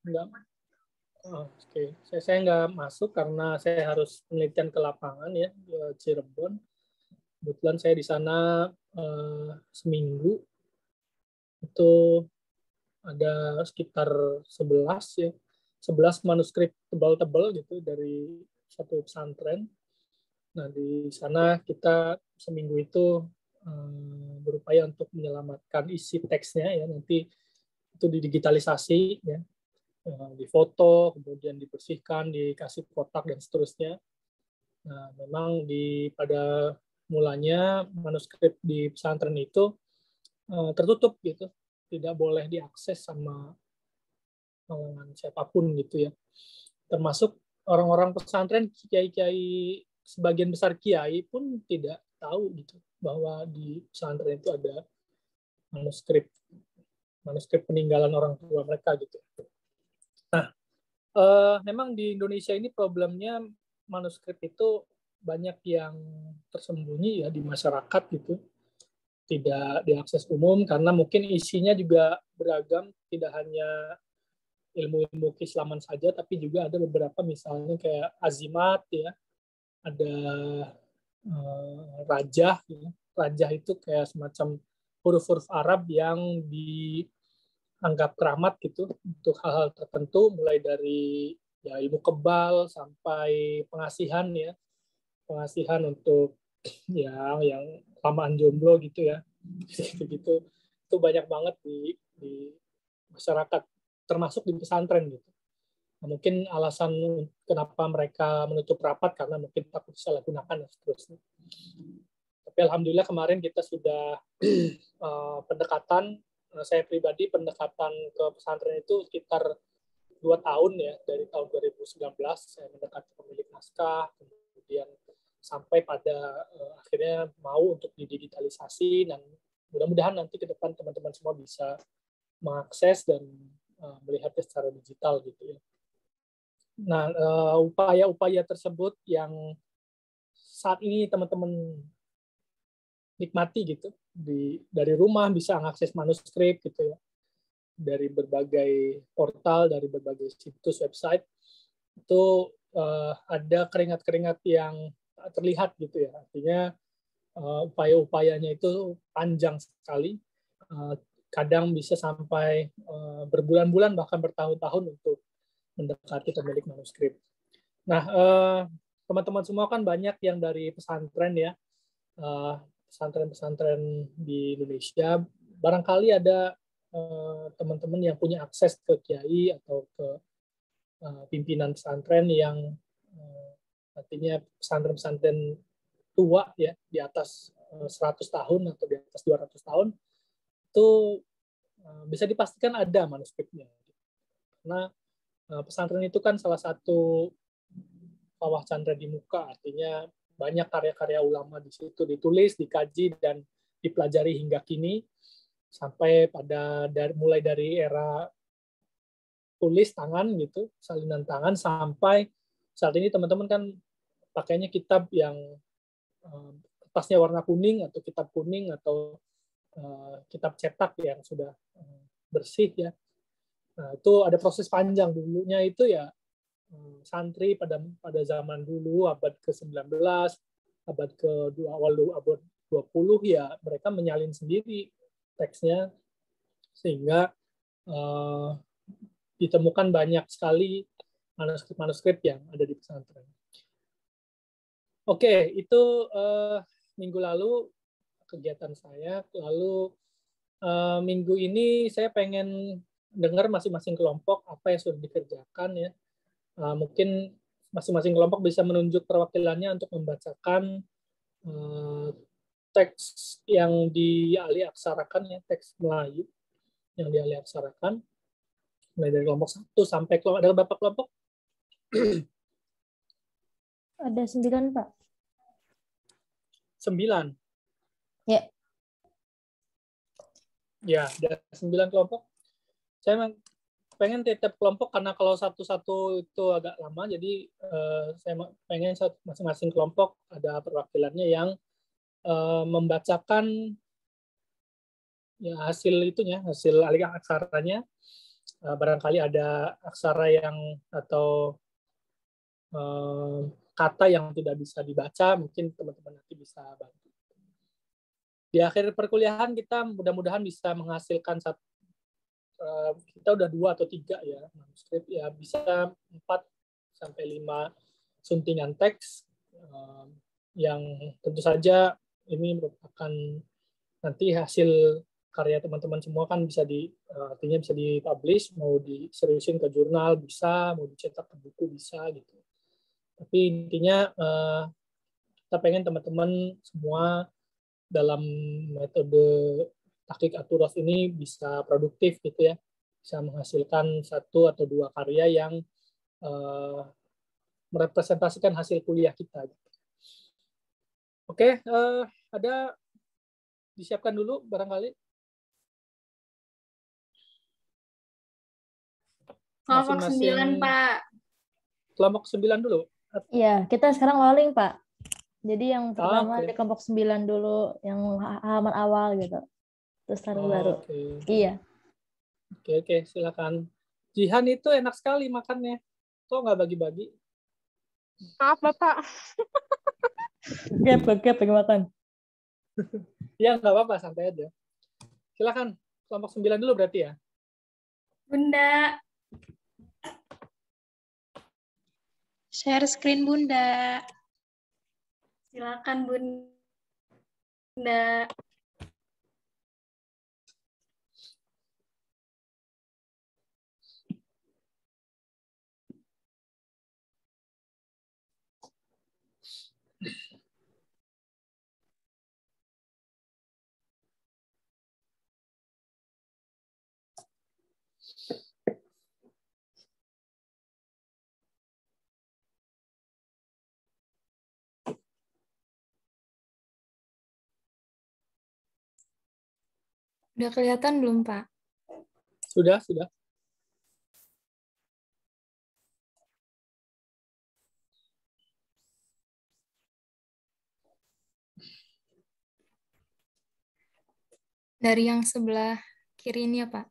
Enggak. Oke. Saya nggak masuk karena saya harus penelitian ke lapangan ya di Cirebon. Kebetulan saya di sana seminggu itu ada sekitar 11 ya, 11 manuskrip tebal-tebal gitu dari satu pesantren. Nah, di sana kita seminggu itu berupaya untuk menyelamatkan isi teksnya ya, nanti itu didigitalisasi ya, difoto, kemudian dibersihkan, dikasih kotak dan seterusnya. Nah, memang pada mulanya manuskrip di pesantren itu tertutup gitu, tidak boleh diakses sama siapapun gitu ya. Termasuk orang-orang pesantren, kiai-kiai, sebagian besar kiai pun tidak tahu gitu bahwa di pesantren itu ada manuskrip manuskrip peninggalan orang tua mereka gitu. Nah, memang di Indonesia ini problemnya manuskrip itu banyak yang tersembunyi ya di masyarakat gitu, tidak diakses umum karena mungkin isinya juga beragam, tidak hanya ilmu-ilmu keislaman saja, tapi juga ada beberapa misalnya kayak azimat ya, ada rajah ya. Rajah itu kayak semacam huruf-huruf Arab yang dianggap keramat gitu untuk hal-hal tertentu, mulai dari ya ilmu kebal sampai pengasihan ya, pengasihan untuk ya yang lamaan jomblo gitu ya, gitu itu banyak banget di masyarakat, termasuk di pesantren gitu. Nah, mungkin alasan kenapa mereka menutup rapat karena mungkin takut disalahgunakan dan seterusnya. Tapi alhamdulillah kemarin kita sudah pendekatan, saya pribadi pendekatan ke pesantren itu sekitar 2 tahun ya, dari tahun 2019 saya mendekati pemilik naskah, kemudian sampai pada akhirnya mau untuk didigitalisasi, dan mudah-mudahan nanti ke depan teman-teman semua bisa mengakses dan melihatnya secara digital gitu ya. Nah, upaya-upaya tersebut yang saat ini teman-teman nikmati gitu, dari rumah bisa mengakses manuskrip gitu ya, dari berbagai portal, dari berbagai situs website, itu ada keringat-keringat yang terlihat gitu ya. Artinya upaya-upayanya itu panjang sekali, kadang bisa sampai berbulan-bulan bahkan bertahun-tahun untuk mendekati pemilik manuskrip. Nah, teman-teman semua kan banyak yang dari pesantren ya, pesantren-pesantren di Indonesia. Barangkali ada teman-teman yang punya akses ke kiai atau ke pimpinan pesantren yang artinya pesantren-pesantren tua ya, di atas 100 tahun atau di atas 200 tahun, itu bisa dipastikan ada manuskripnya. Karena pesantren itu kan salah satu kawah candra di muka, artinya banyak karya-karya ulama di situ ditulis, dikaji, dan dipelajari hingga kini, sampai pada mulai dari era tulis tangan gitu, salinan tangan, sampai saat ini teman-teman kan pakainya kitab yang kertasnya warna kuning atau kitab kuning atau kitab cetak yang sudah bersih ya. Nah, itu ada proses panjang. Dulunya itu ya santri pada zaman dulu, abad ke-19, abad awal abad 20 ya, mereka menyalin sendiri teksnya, sehingga ditemukan banyak sekali manuskrip-manuskrip yang ada di pesantren. Oke, itu minggu lalu kegiatan saya. Lalu minggu ini saya pengen dengar masing-masing kelompok apa yang sudah dikerjakan ya. Mungkin masing-masing kelompok bisa menunjuk perwakilannya untuk membacakan teks yang dialih-aksarakan ya, teks Melayu yang dialih-aksarakan. Mulai dari kelompok 1 sampai ada berapa kelompok? Ada 9, Pak. 9? Ya. Ya, ada 9 kelompok. Saya memang pengen tiap kelompok, karena kalau satu-satu itu agak lama, jadi saya pengen masing-masing kelompok ada perwakilannya yang membacakan ya hasil alih aksaranya barangkali ada aksara yang atau kata yang tidak bisa dibaca, mungkin teman-teman nanti bisa bantu. Di akhir perkuliahan kita mudah-mudahan bisa menghasilkan kita udah 2 atau 3 ya manuskrip, ya bisa 4-5 suntingan teks yang tentu saja ini merupakan nanti hasil karya teman-teman semua kan bisa artinya bisa dipublish, mau diseriusin ke jurnal bisa, mau dicetak ke buku bisa gitu. Tapi intinya kita pengen teman-teman semua dalam metode tahqiq at-turath ini bisa produktif gitu ya, bisa menghasilkan 1 atau 2 karya yang merepresentasikan hasil kuliah kita. Oke, ada disiapkan dulu barangkali. Kelompok 9, Pak. Kelompok 9 dulu. Iya, kita sekarang rolling, Pak. Jadi yang pertama okay. di kelompok 9 dulu, yang halaman awal gitu. Terus taruh baru. Okay. Iya. Oke, silakan. Jihan itu enak sekali makannya. Kok nggak bagi-bagi? Maaf, Bapak. Gap lagi makan. Ya, nggak apa-apa, santai aja. Silakan, kelompok 9 dulu berarti ya? Bunda. Share screen, Bunda. Silakan, Bunda. Udah kelihatan belum, Pak? Sudah. Dari yang sebelah kiri ini ya, Pak?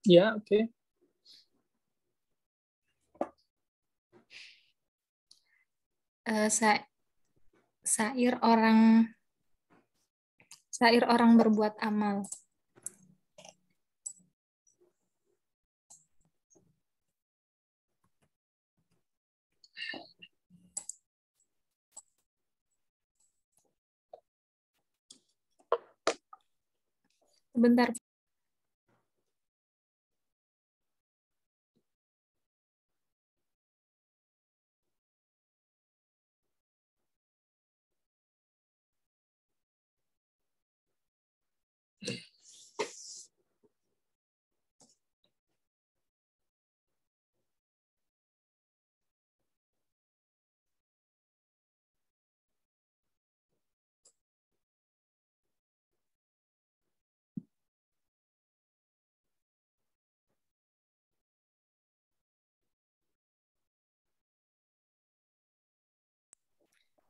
Ya, oke. Syair orang berbuat amal. Sebentar.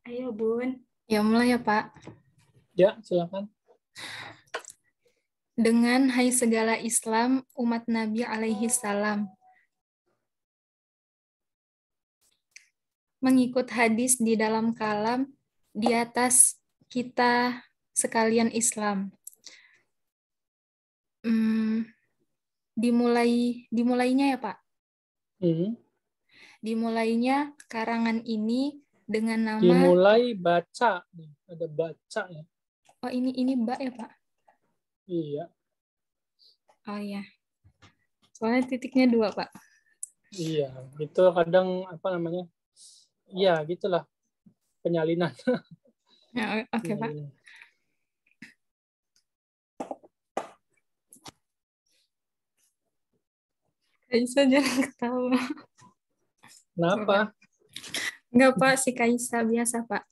Ayo, Bun. Ya, mulai ya, Pak. Ya, silakan. Dengan hai segala Islam, umat Nabi alaihi salam. Mengikut hadis di dalam kalam, di atas kita sekalian Islam. Dimulainya ya, Pak? Dimulainya karangan ini dengan nama... Dimulai baca. Ada baca ya. Oh, ini Mbak ya, Pak? Iya. Oh iya. Soalnya titiknya 2, Pak. Iya, itu kadang apa namanya? Iya, gitulah penyalinan. Ya, oke, Pak. Kaisa jangan ketawa. Kenapa? Enggak, Pak, si Kaisa biasa, Pak.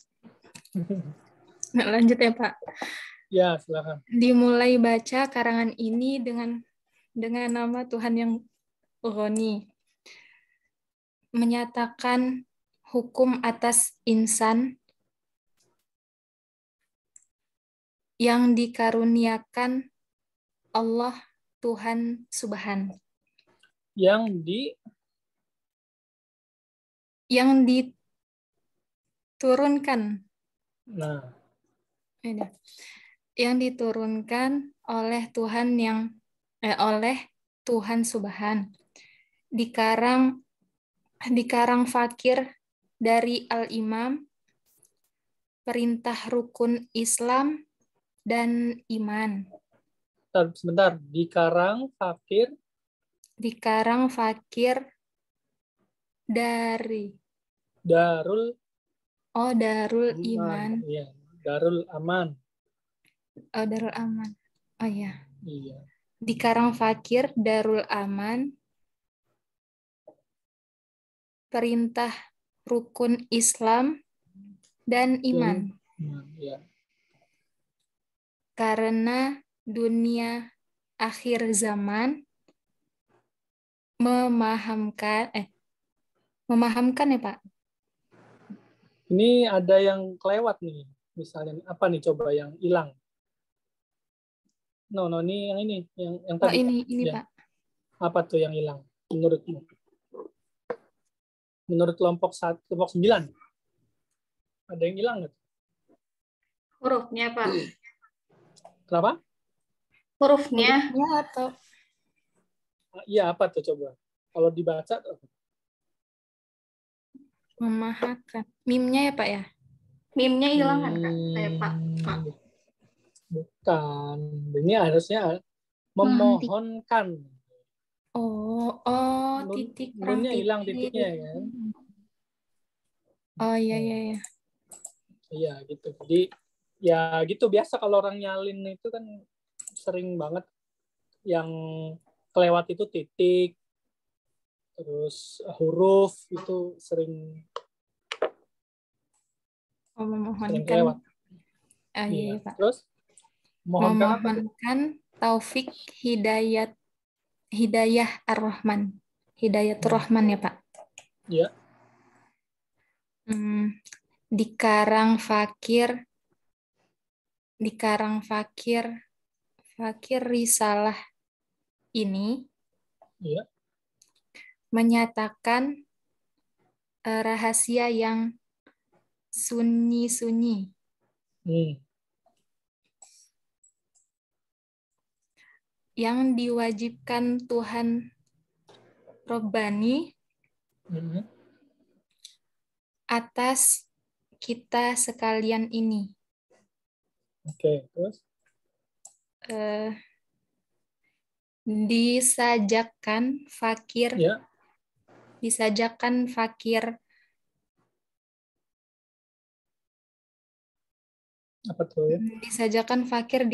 Nah, lanjut ya, Pak. Ya, silakan. Dimulai baca karangan ini dengan nama Tuhan yang Ghani. Menyatakan hukum atas insan yang dikaruniakan Allah Tuhan Subhan. Yang diturunkan. Nah, Yang diturunkan oleh oleh Tuhan Subhan. Dikarang fakir dari Al-Imam, perintah rukun Islam dan iman. sebentar. Dikarang fakir dari Darul Darul Iman. Iya, Darul Aman. Darul Aman. Oh ya. Iya. Dikarang fakir Darul Aman, perintah rukun Islam dan iman. Ya. Karena dunia akhir zaman memahamkan ya Pak. Ini ada yang kelewat nih. Misalnya apa nih coba yang hilang? No, ini yang Oh, tadi. ini Ya. Pak. Apa tuh yang hilang menurutmu? Menurut kelompok 9. Ada yang hilang nggak? Hurufnya, Pak. Kenapa? Hurufnya. Atau Iya, apa tuh coba? Kalau dibaca memahakan. Mimnya ya Pak ya? Mimnya hilang kan, Kak? Pak. Bukan. Ini harusnya memohonkan. Titik Nunnya hilang titiknya ya. Oh iya. Iya gitu. Jadi ya gitu biasa kalau orang nyalin itu kan sering banget yang kelewat itu titik, terus huruf itu sering kelewat. Iya, Pak. Terus memohonkan taufik hidayah ar-Rahman. Hidayatur Rahman ya Pak. Iya. Dikarang fakir risalah ini menyatakan rahasia yang sunyi-sunyi. Yang diwajibkan Tuhan Rabbani atas kita sekalian ini. Oke, terus? Disajakan fakir. Ya. Disajakan fakir. Apa tuh? Disajakan fakir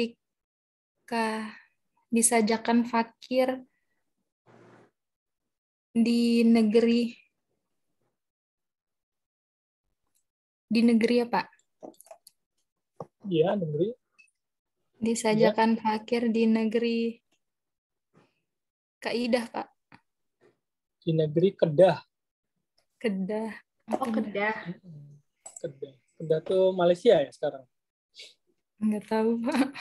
di negeri ya Pak? Iya, negeri. Disajakan fakir di negeri kaidah Pak. Di negeri Kedah. Kedah. Kedah. Kedah tuh Malaysia ya sekarang? Nggak tahu Pak.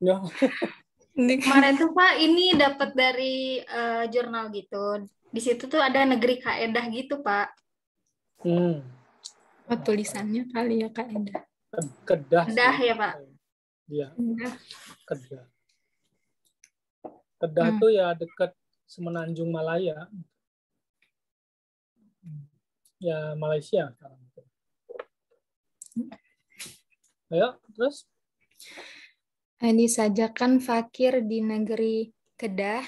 Ya. Kemarin tuh Pak ini dapat dari jurnal gitu. Di situ tuh ada negeri kaedah gitu Pak. Oh, tulisannya kali ya kaedah. Kedah ya Pak. Iya. Kedah itu ya dekat Semenanjung Malaya. Ya Malaysia sekarang. Ayo, terus? Disajakan fakir di negeri Kedah.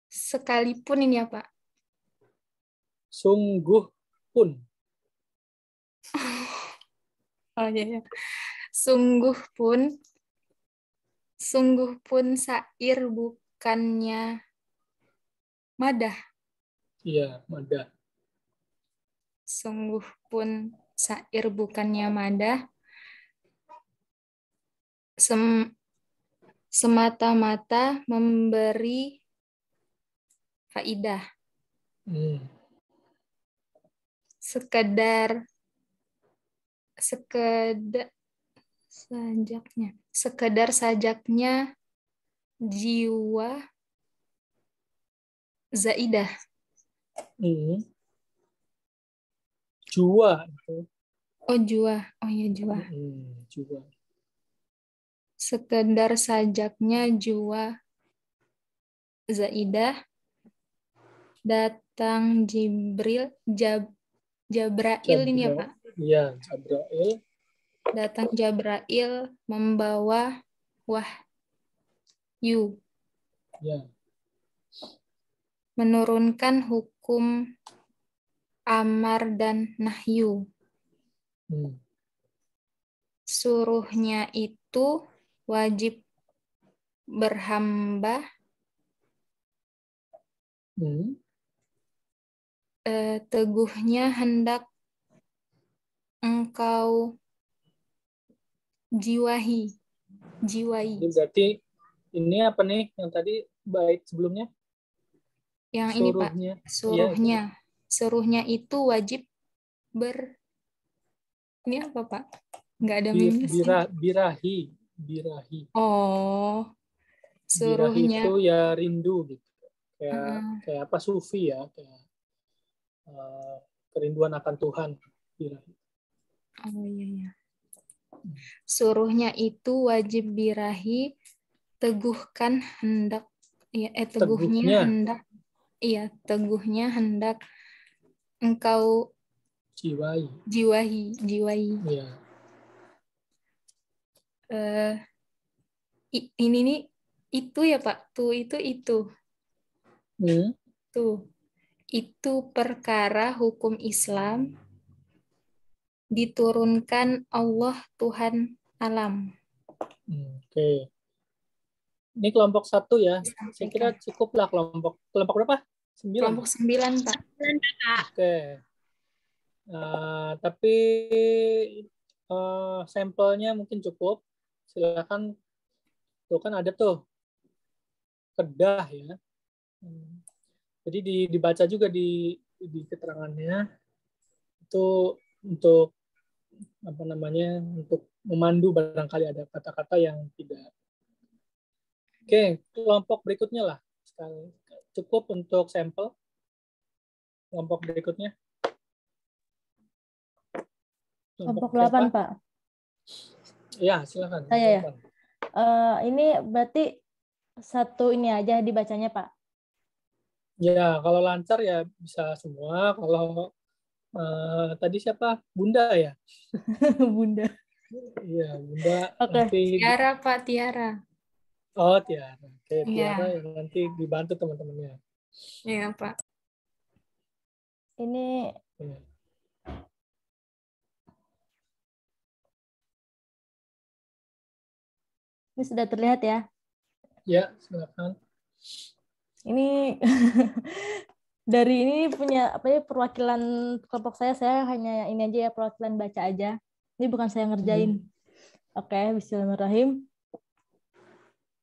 Sekalipun ini ya Pak. Sungguh pun. Oh iya. Sungguh pun sair bukannya madah. Iya, madah. Sungguh pun sair bukannya madah. Semata-mata memberi faidah. Sekedar sajaknya jiwa zaidah. Jua itu. Oh, jua. Oh iya, jua. Jua. Sekedar sajaknya jua zaidah. Datang Jabrail ini ya, Pak? Iya, Jabrail. Datang Jabrail membawa wahyu. Ya. Menurunkan hukum amar dan nahyu. Suruhnya itu wajib berhamba. Teguhnya hendak engkau jiwai. Ini berarti ini apa nih yang tadi bait sebelumnya? Yang ini Pak, suruhnya. Ya. Suruhnya itu wajib ini apa Pak? Nggak ada minusnya. Birahi. Oh, Birahi suruhnya. itu ya rindu gitu. Kayak apa, sufi ya, kayak kerinduan akan Tuhan. Birahi. Oh iya. Suruhnya itu wajib birahi, teguhkan hendak. Teguhnya hendak. Iya, teguhnya hendak engkau jiwahi. Iya. Ini nih itu ya Pak. Itu. Tuh. Itu perkara hukum Islam diturunkan Allah Tuhan alam. Oke. Ini kelompok 1 ya. Saya kira cukup lah kelompok berapa? 9. Kelompok 9, Pak. Oke. Tapi sampelnya mungkin cukup. Silakan. Tuh kan ada tuh kedah ya. Jadi dibaca juga di keterangannya itu untuk apa namanya, untuk memandu barangkali ada kata-kata yang tidak. Oke, kelompok berikutnya lah. Cukup untuk sampel. Kelompok berikutnya. Kelompok 8, Pak. Ya, silakan. Saya ya. Ini berarti satu ini aja dibacanya, Pak. Ya, kalau lancar ya bisa semua. Kalau tadi siapa? Bunda ya? Bunda. Iya, Bunda. Oke. Tiara, Pak, Tiara. Oh, Tiara. Oke, Ya. Tiara yang nanti dibantu teman-temannya. Iya, Pak. Ini sudah terlihat ya? Ya, silakan. Ini dari ini punya apa ya, perwakilan kelompok saya hanya ini aja ya, perwakilan baca aja. Ini bukan saya ngerjain. Oke, bismillahirrahmanirrahim.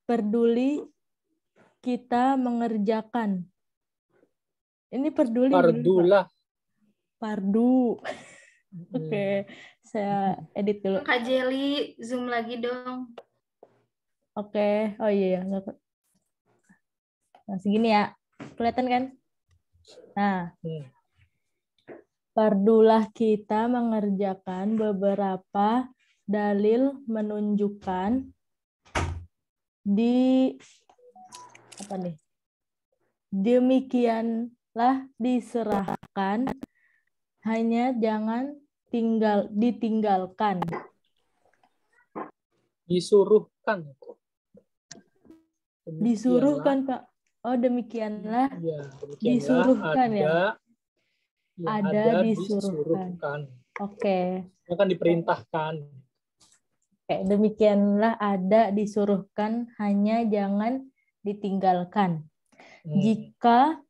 Peduli kita mengerjakan. Ini peduli. Pardulah. Pardu. Oke, saya edit dulu. Kak Jeli, zoom lagi dong. Oke, oh iya. Nah, segini ya. Kelihatan kan? Nah, pardulah kita mengerjakan beberapa dalil menunjukkan apa nih? Demikianlah diserahkan, hanya jangan ditinggalkan. Disuruhkan. Disuruhkan, Pak. Oh, demikianlah. Ya, Disuruhkan ada, ya. Ada disuruhkan. Oke. Akan diperintahkan. Oke, demikianlah ada disuruhkan, hanya jangan ditinggalkan. Jika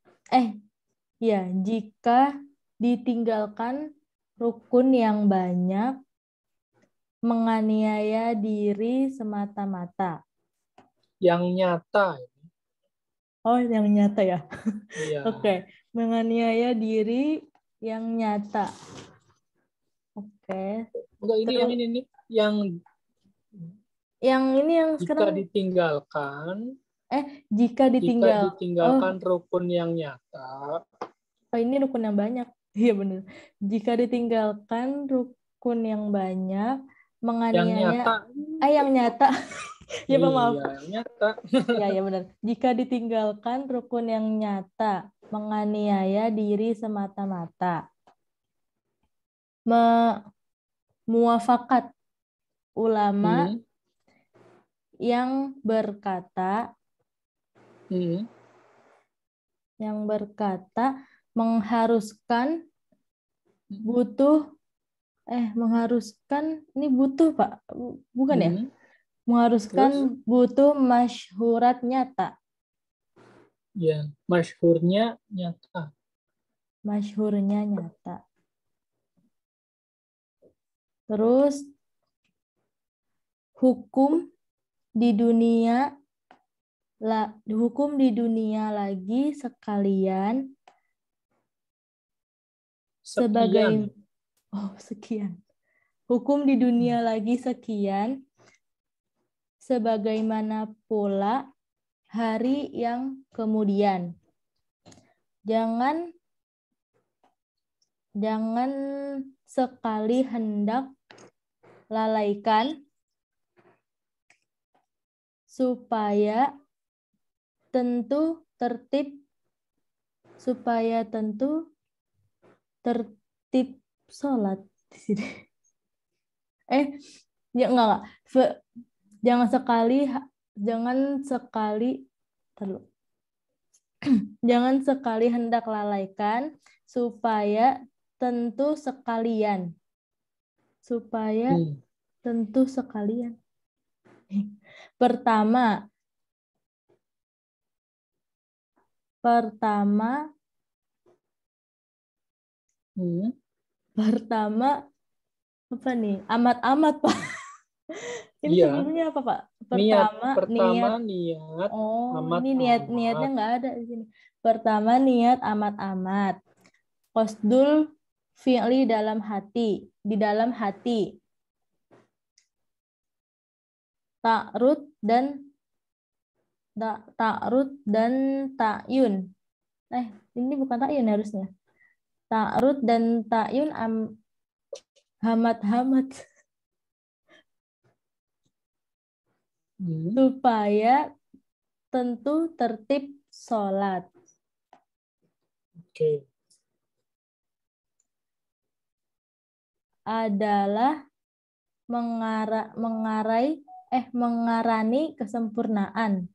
ditinggalkan rukun yang banyak, menganiaya diri semata-mata. Yang nyata. Oh, yang nyata ya? Iya. Oke. Menganiaya diri yang nyata. Oke. Enggak, ini yang ini nih. Yang ini yang jika sekarang ditinggalkan Jika Jika ditinggalkan Oh, rukun yang nyata, ini rukun yang banyak. Iya benar. Jika ditinggalkan rukun yang banyak, yang menganiaya. nyata, Yang nyata. Ya, Pak, maaf. iya, yang nyata. Ya benar. Jika ditinggalkan rukun yang nyata, menganiaya diri semata-mata. Muafakat ulama Hmm, yang berkata hmm, mengharuskan mengharuskan ini butuh, Pak. Bukan ya? hmm. Terus, Mengharuskan butuh masyhurat nyata. ya, masyhurnya nyata. Masyhurnya nyata. Terus hukum di dunia lagi sekalian Sekian. sekian. Hukum di dunia lagi sekian sebagaimana pula hari yang kemudian. Jangan sekali hendak lalaikan supaya tentu tertib sholat di sini. Enggak. Jangan sekali hendak lalaikan supaya tentu sekalian. Pertama apa nih? Amat-amat, Pak. Ini Iya. sebelumnya apa, Pak? Pertama niat. Ini niatnya nggak ada di sini. Pertama niat amat-amat. Qasdul fi'li di dalam hati. Ta'rud dan ta'yun. Ini bukan ta'yun harusnya. Ta'rud dan ta'yun hamat-hamat. Supaya tentu tertib sholat. Oke. Adalah mengarani kesempurnaan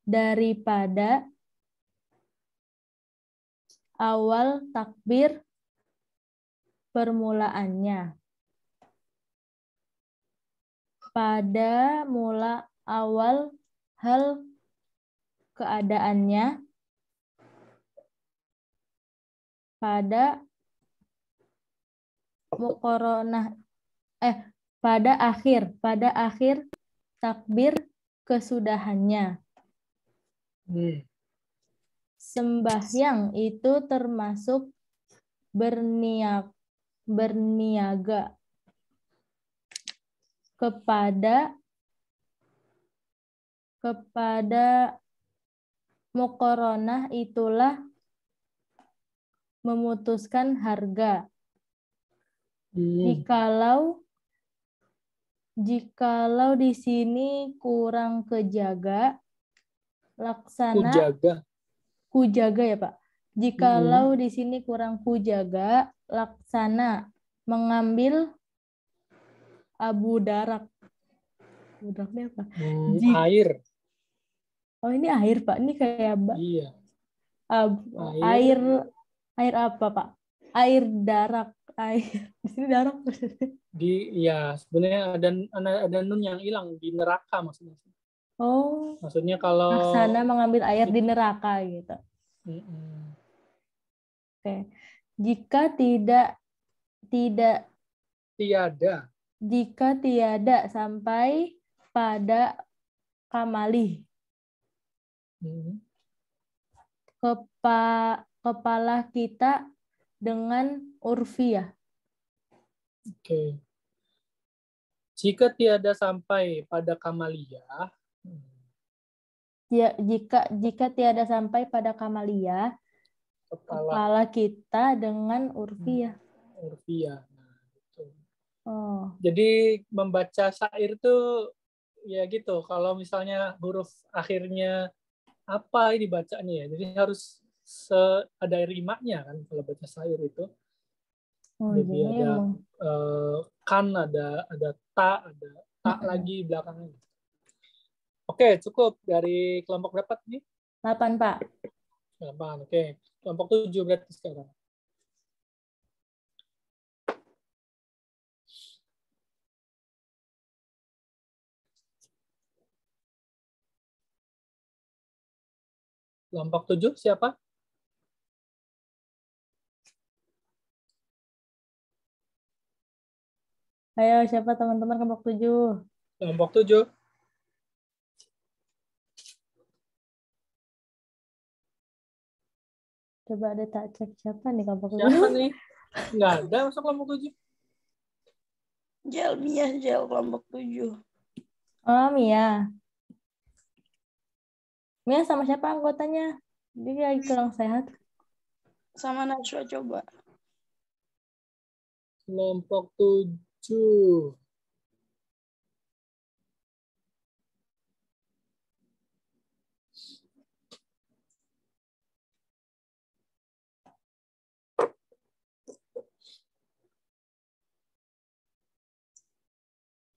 daripada awal takbir permulaannya. Pada mula awal hal keadaannya pada muqaranah pada akhir takbir kesudahannya. Sembahyang itu termasuk berniaga kepada muqaranah itulah memutuskan harga. Jikalau di sini kurang kejaga, laksana kujaga ya, Pak. Jikalau di sini kurang kujaga, laksana mengambil Abu Darak. Abu Daraknya apa? Air. Oh, ini air, Pak. Ini kayak iya. Air apa, Pak? Air darak. Air. Di sini darak. Sebenarnya ada nun yang hilang di neraka maksudnya. Oh. Maksudnya kalau laksana mengambil air di neraka gitu. Oke. Jika tiada sampai pada kamali. Kepala kita dengan urfiyah. Oke. Jika tiada sampai pada kamaliyah, jika tiada sampai pada kamalia, kepala kita dengan urfiah. Urfiah. Nah, gitu. Oh. Jadi membaca syair tuh ya gitu. Kalau misalnya huruf akhirnya apa ini bacanya ya. Jadi harus ada rimanya kan kalau baca syair itu. Oh, Jadi jadi ada kan, ada ta lagi belakangnya. Oke, cukup. Dari kelompok berapa nih? 8, Pak. 8, oke. Kelompok 7 berarti sekarang. Kelompok 7 siapa? Ayo, siapa teman-teman kelompok 7? Kelompok 7. Coba ada tak cek siapa nih kelompok 7? Siapa nih? Nggak ada masuk kelompok 7. Mia, kelompok 7. Oh, Mia. Mia sama siapa anggotanya? Dia lagi kurang sehat. Sama Najwa coba. Kelompok 7.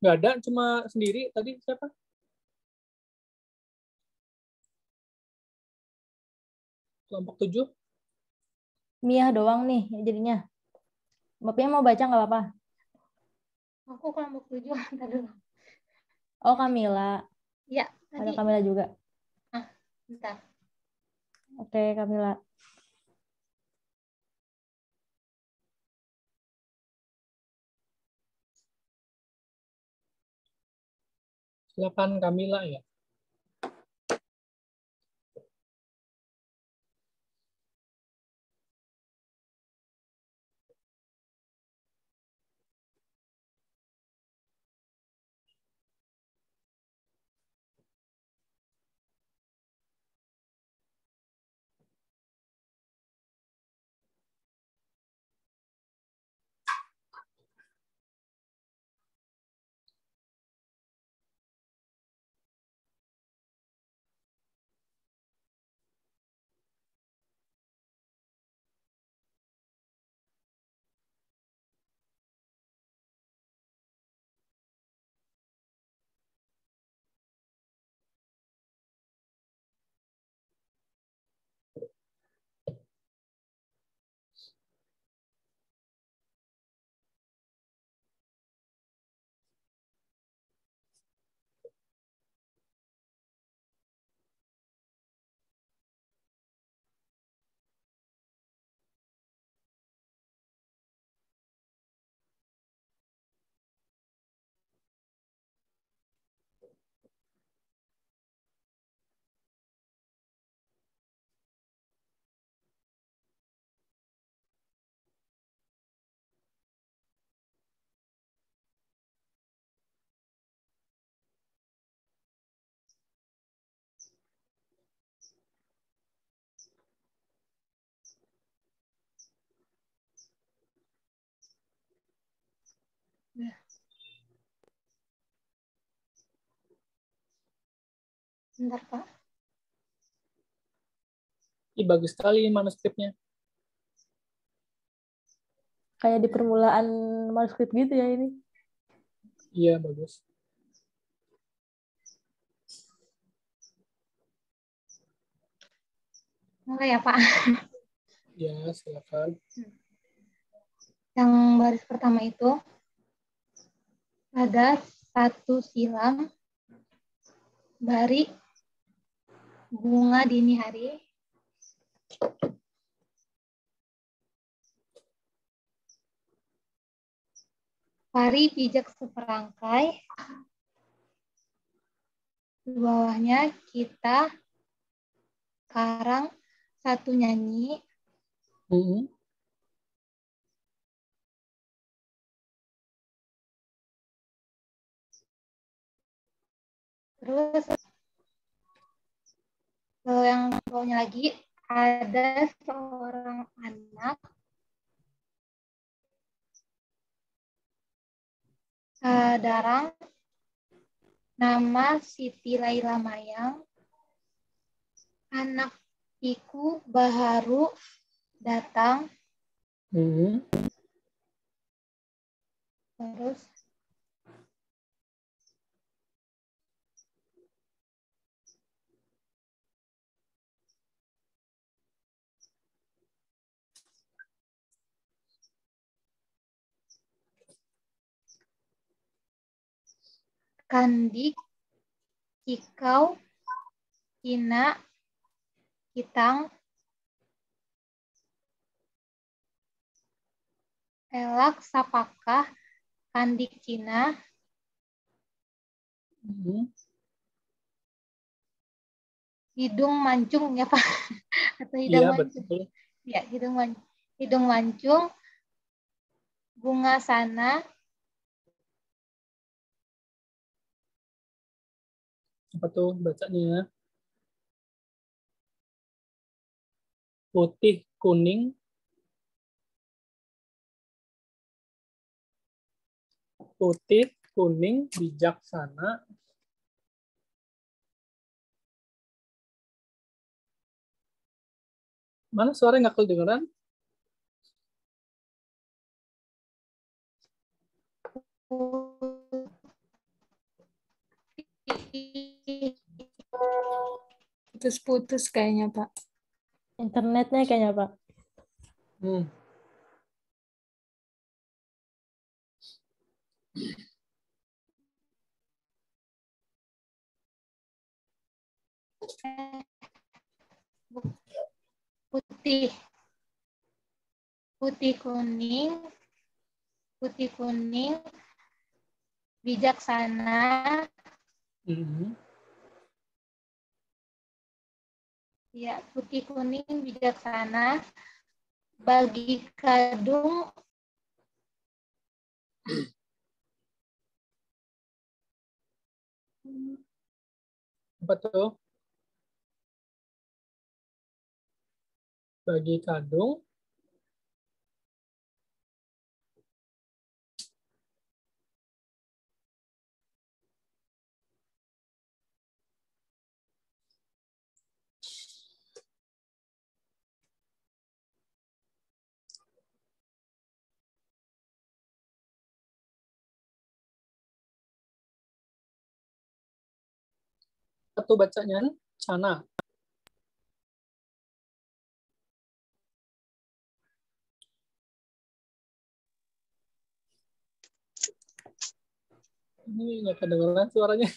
Nggak ada, cuma sendiri. Tadi siapa? Kelompok 7. Mia doang nih jadinya. Bapaknya mau baca nggak apa-apa? Aku kelompok 7. Tadi. Oh, Kamila. Ya, Ada tadi. Kamila juga. Bentar. Oke, Kamila. Silakan Kamila ya. Bentar, Pak. Ih, bagus sekali manuskripnya. Kayak di permulaan manuskrip gitu ya ini. Iya, bagus. Mulai ya, Pak. Ya, silakan. Yang baris pertama itu ada satu silam dari bunga dini hari. Pari pijak seperangkai. Di bawahnya kita karang satu nyanyi. Terus lagi, ada seorang anak Darang, nama Siti Laila Mayang, anak iku baharu datang, terus kandik, cikau, kina, kitang, elak sapakah, kandik Cina, hidung mancung ya Pak, atau hidung Iya, mancung. betul. Ya, hidung mancung, bunga sana, Apa tuh bacanya? Putih, kuning, putih, kuning, bijaksana. Mana suara nggak kedengeran? Putus-putus kayaknya, Pak. Internetnya kayaknya, Pak. putih, putih kuning, bijaksana, ya putih kuning bijaksana, bagi kadung, Apa tuh? Bagi kadung. Satu bacanya, Cana. Ini nggak kedengeran suaranya.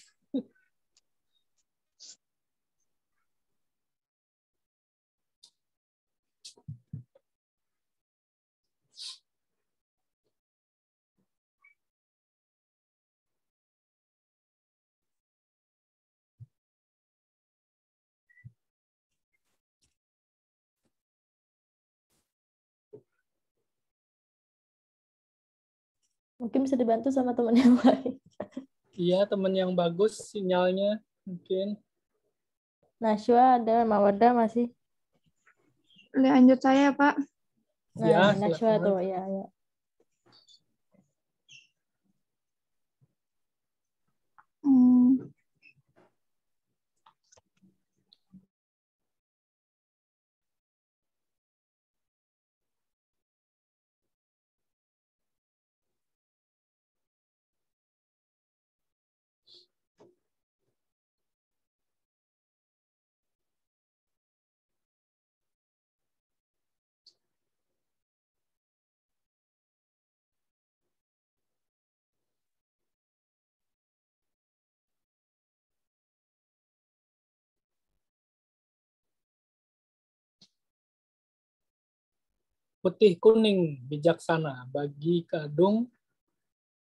Mungkin bisa dibantu sama teman yang lain. Iya, teman yang bagus sinyalnya mungkin. Nashwa ada, Mawadah masih. Lanjut saya, Pak. Nah, Ya, ini Nashwa silakan. tuh, ya. Hmm. Putih kuning bijaksana, bagi kadung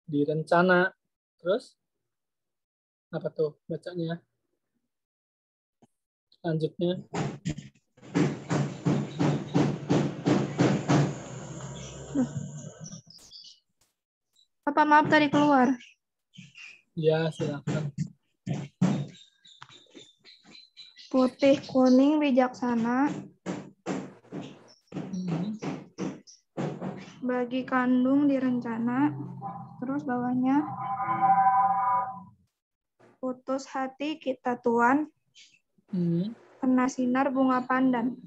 direncana. Terus apa tuh bacanya? Lanjutnya. Bapak maaf tadi keluar. Ya, silakan. putih kuning bijaksana, bagi kandung direncana, terus bawahnya putus hati kita tuan, kena sinar bunga pandan.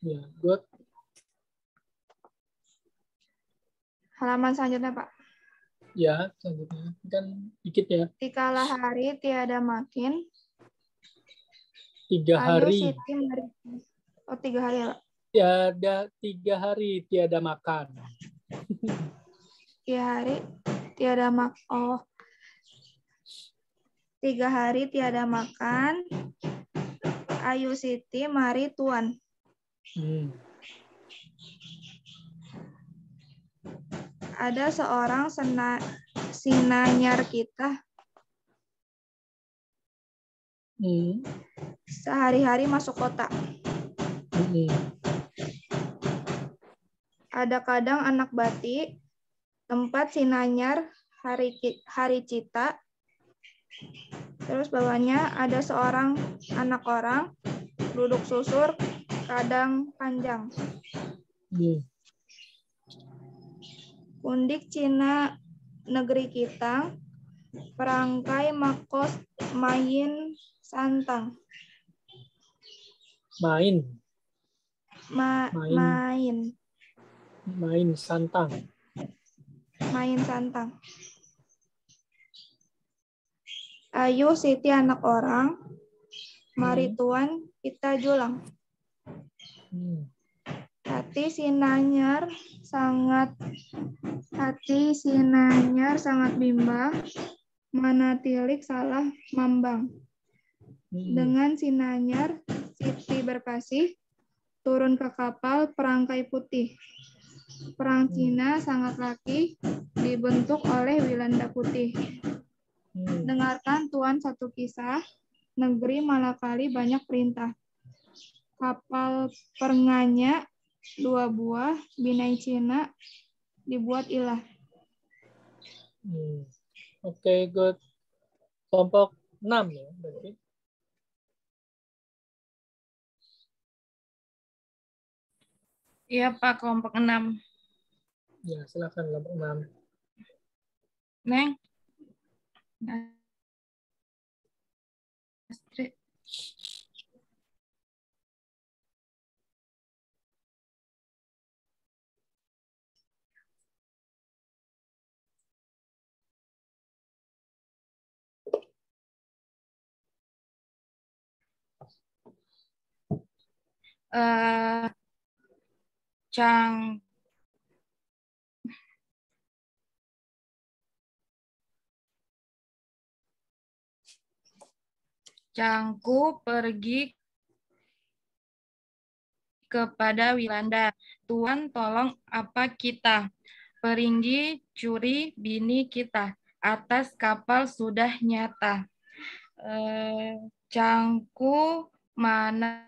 Ya, good. Halaman selanjutnya, Pak. Ya, selanjutnya kan dikit ya. Dikala hari tiada makin, 3 ayo hari. Siti mari. Oh, 3 hari ya, Pak. Tiada 3 hari tiada makan. 3 hari tiada oh. 3 hari tiada makan. Ayu Siti mari tuan. Ada seorang sinanyar kita. Sehari-hari masuk kota. Ada kadang anak batik, tempat sinanyar hari cita. Terus bawahnya ada seorang anak orang, duduk susur, kadang panjang. Kundik Cina negeri kita, perangkai makos main santang. Main santang. Main santang. Ayo Siti anak orang, mari tuan kita julang. Hati sinanyar sangat bimbang, mana tilik salah mambang. Dengan sinanyar Siti berkasih, turun ke kapal perangkai putih. Perang Cina sangat laki, dibentuk oleh Wilanda putih. Dengarkan tuan satu kisah, negeri Malakali banyak perintah. Kapal pernganya 2 buah, binai Cina dibuat ilah. Oke, good. Kelompok 6 ya berarti. Iya, Pak, kelompok 6. Ya, silakan kelompok 6. Neng. Astrid. Cangku pergi kepada Wilanda. Tuan tolong apa kita? Peringgi curi bini kita. Atas kapal sudah nyata. Cangku mana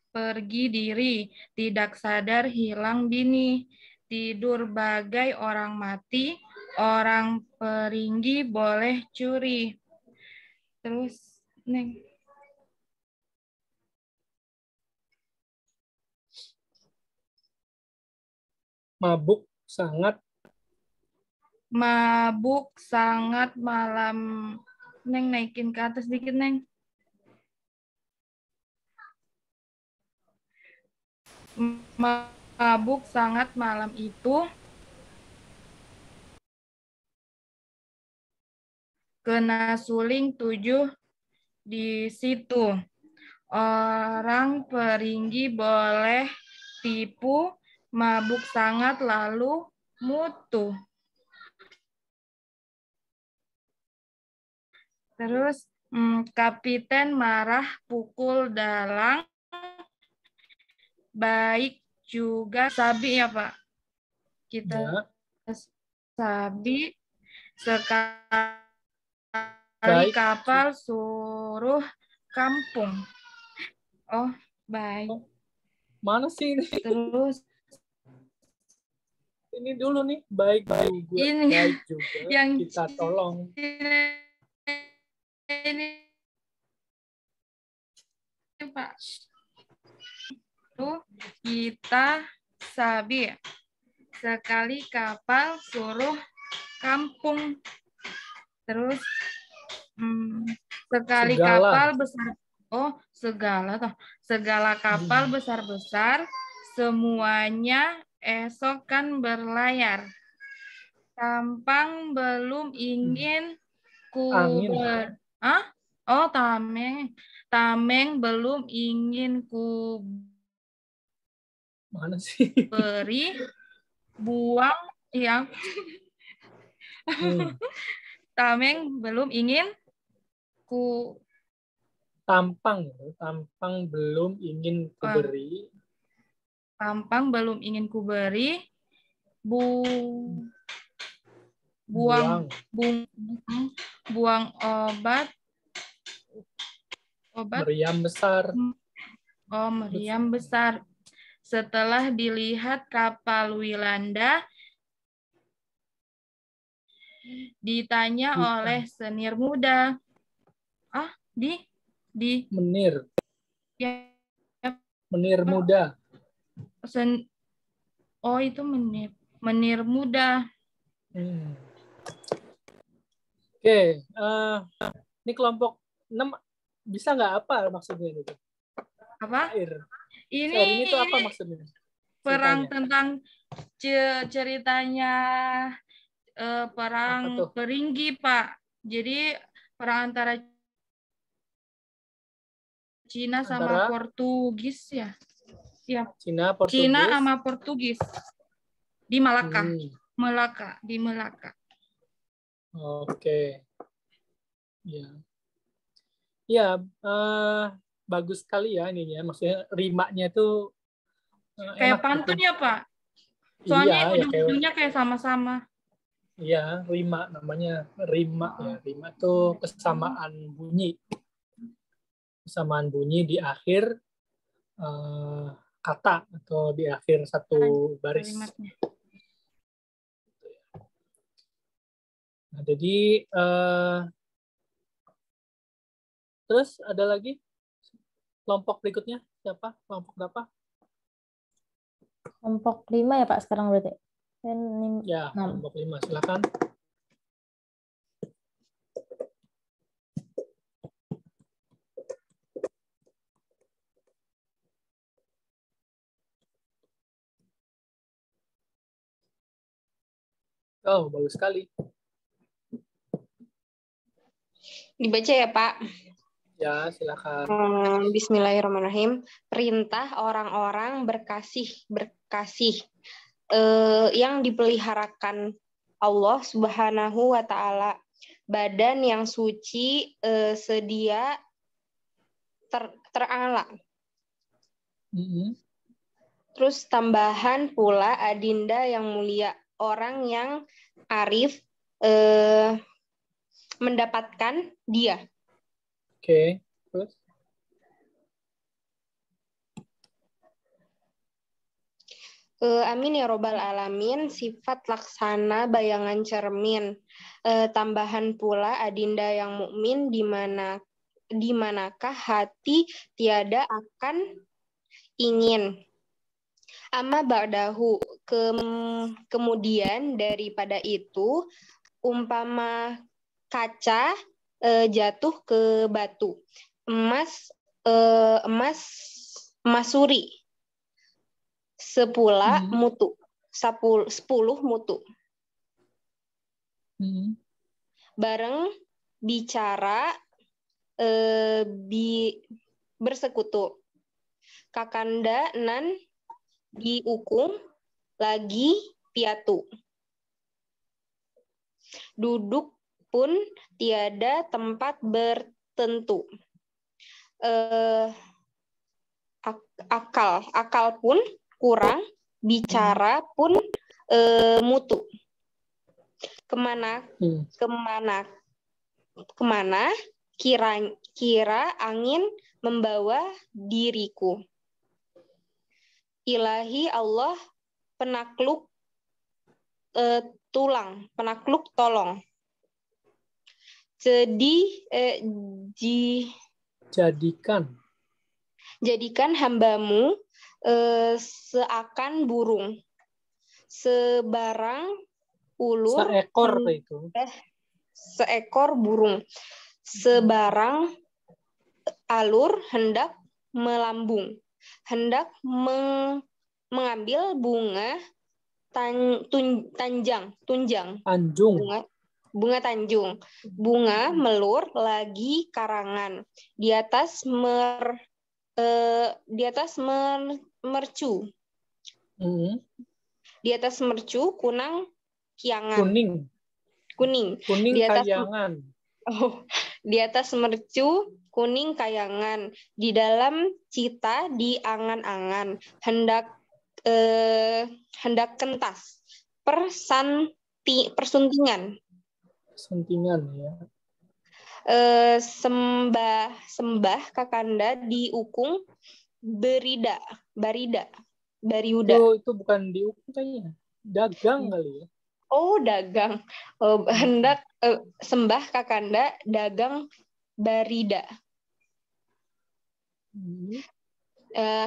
pergi diri. Tidak sadar hilang bini. Tidur bagai orang mati. Orang peringgi boleh curi. Terus, Neng. Mabuk sangat malam. Neng, naikin ke atas dikit, Neng. Mabuk sangat malam itu. Kena suling 7 di situ. Orang peringgi boleh tipu. Mabuk sangat lalu mutu. Terus kapiten marah pukul dalang. Baik juga sabi ya, Pak. Kita sabi sekali kapal suruh kampung. Oh, baik. Mana sih ini? Terus ini dulu nih, baik juga. Ini baik juga. Yang kita tolong. Ini Pak. Tuh kita sabi. Sekali kapal suruh kampung. Terus sekali Segala. kapal besar. Oh, segala toh. Segala kapal besar-besar semuanya esok kan berlayar. Tampang belum ingin Angin. Oh, tameng. Tameng belum ingin ku Mana sih? beri buang yang tameng belum ingin ku Tampang belum ingin kuberi. tampang belum ingin ku beri buang obat meriam besar. Oh, meriam besar. Setelah dilihat kapal Wilanda, ditanya oleh senir muda. Menir. Ya, Menir muda. Oh, itu menir muda. Oke, ini kelompok 6 bisa nggak apa maksudnya itu? Apa? Syair. Ini itu apa maksudnya? Perang Ceritanya. tentang ceritanya perang Peringgi, Pak. Jadi perang antara Cina sama Portugis ya. Iya. Cina, Portugis. Cina sama Portugis. Di Malaka. Di Melaka. Oke. Ya. Ya, bagus sekali ya ininya. Maksudnya rimanya itu kayak pantun gitu ya, Pak? Soalnya ujung-ujungnya kayak sama-sama. Iya, rima namanya. Rima ya. Rima itu kesamaan bunyi. Kesamaan bunyi di akhir kata atau di akhir satu baris. Kalimatnya. Nah, jadi terus ada lagi kelompok berikutnya siapa? Kelompok berapa? Kelompok 5 ya Pak sekarang berarti? Ya, kelompok 5. Silakan. Oh, bagus sekali. Dibaca ya, Pak? Ya, silakan. Bismillahirrahmanirrahim. Perintah orang-orang berkasih yang dipeliharakan Allah Subhanahu wa Ta'ala. Badan yang suci sedia terala. Terus tambahan pula adinda yang mulia, orang yang arif mendapatkan dia. Oke, terus? Amin ya robbal alamin, sifat laksana bayangan cermin. Tambahan pula adinda yang mukmin di manakah hati tiada akan ingin. Amma ba'dahu, kemudian daripada itu umpama kaca jatuh ke batu, emas suri, 10 mutu, 10 mutu. Bareng bicara bersekutu. Kakanda nan diukung lagi piatu. Duduk pun tiada tempat bertentu. Akal pun kurang, bicara pun mutu. Kemana kira angin membawa diriku. Ilahi Allah penakluk tolong. Jadikan Jadikan hambamu seakan burung. Sebarang ulur. Seekor burung. Sebarang alur hendak melambung. Hendak mengambil bunga tunjang. Bunga tanjung. Bunga melur lagi karangan. Di atas mercu. Di atas mercu kunang kiangan. Kuning. Di atas kayangan. Di atas mercu kuning kayangan. Di dalam cita di angan-angan. Hendak kentas. Persuntingan. Ya. Sembah kakanda diukung bariuda. Itu bukan diukung kayaknya. Dagang kali ya. Oh, dagang. Hendak sembah kakanda dagang barida.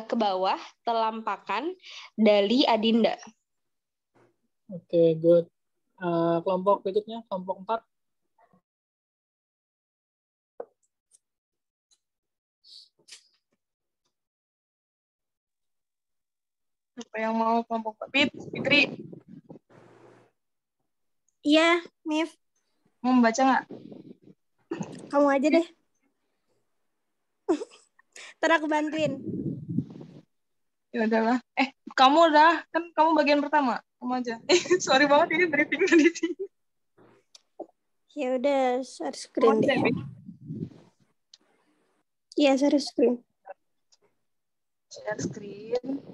Ke bawah telampakan dali adinda. Oke, good. Kelompok berikutnya, kelompok 4. Siapa yang mau kelompok Fitri? Iya, Mif. Mau membaca nggak? Kamu aja deh. Ntar aku bantuin. Ya udahlah. Kamu udah, kan kamu bagian pertama. Kamu aja. Sorry banget ini briefing di sini. Ya udah, share screen deh. Iya, share screen. Share screen.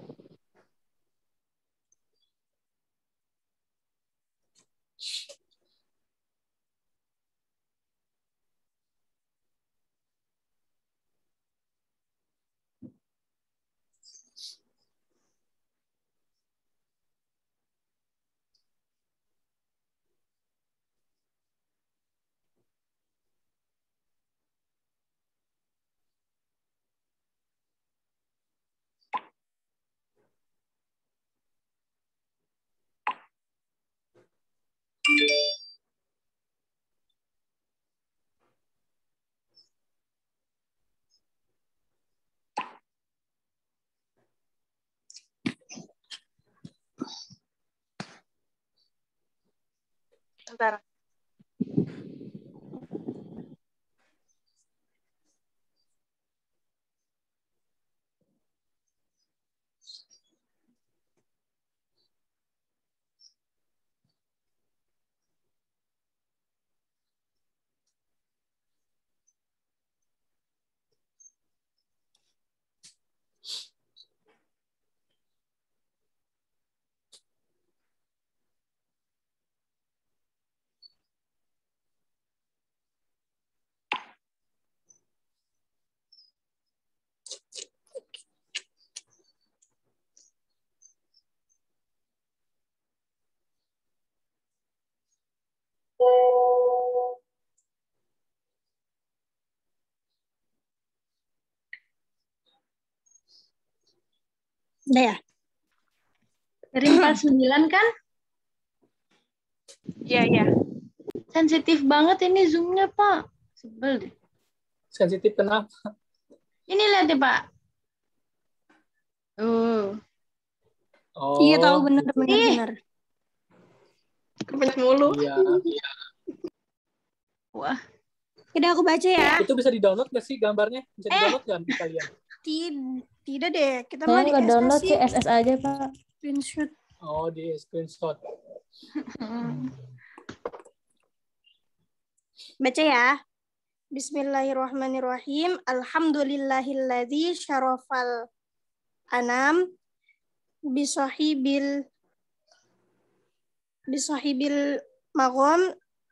Bentar. Udah ya? Dari 49 kan? Iya. Sensitif banget ini Zoom-nya, Pak. Sebel deh. Sensitif kenapa? Ini lihat deh, Pak. Iya, tahu benar. Kepencet mulu. Iya. Wah. Udah aku baca ya. Itu bisa di-download nggak sih gambarnya? Bisa di-download nggak di kalian? Tidak deh. Kita Saya mah di nggak download sih. SS aja, Pak. Screenshot. Oh, di screenshot. Baca ya. Bismillahirrahmanirrahim. Alhamdulillahilladzi syarafal anam bisahibil maqam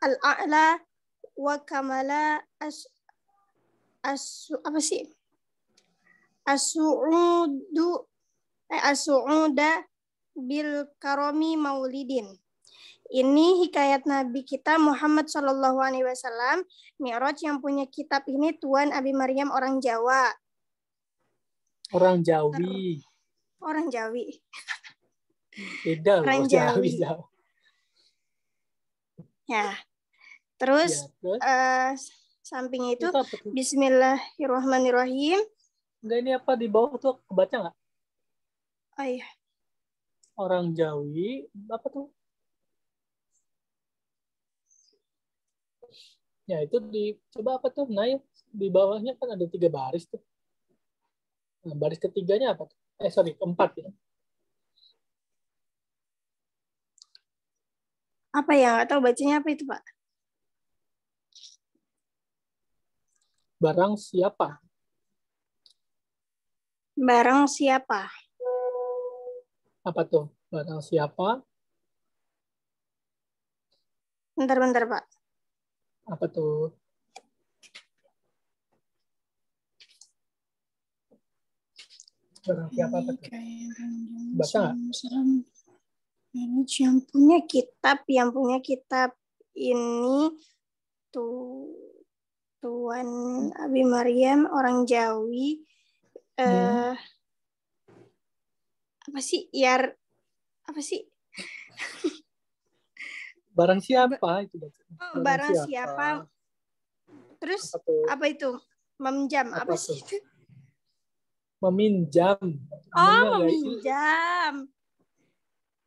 al-a'la wa kamala as-su'uda bil karami maulidin. Ini hikayat Nabi kita Muhammad SAW, Mi'raj yang punya kitab ini Tuan Abi Maryam orang Jawa. Orang Jawi. Orang Jawi. Beda loh, Orang Jawi. Jawi. Ya. Terus, Ya, samping itu, apa tuh? Bismillahirrahmanirrahim. Enggak, ini apa di bawah tuh kebaca nggak? Oh iya. Orang Jawi, apa tuh? Ya itu coba apa tuh? Nah, di bawahnya kan ada 3 baris tuh. Nah, baris ketiganya apa tuh? Keempat ya. Apa ya? Nggak tahu bacanya apa itu, Pak? Barang siapa? Barang siapa? Apa tuh? Barang siapa? Bentar, Pak. Apa tuh? Barang siapa apa tuh? Baca nggak? Yang punya kitab ini Tuan Abi Maryam, orang Jawi. Apa sih? Apa sih? Barang siapa itu? Barang siapa? Terus apa itu? Meminjam. Apa sih itu? Meminjam. Meminjam.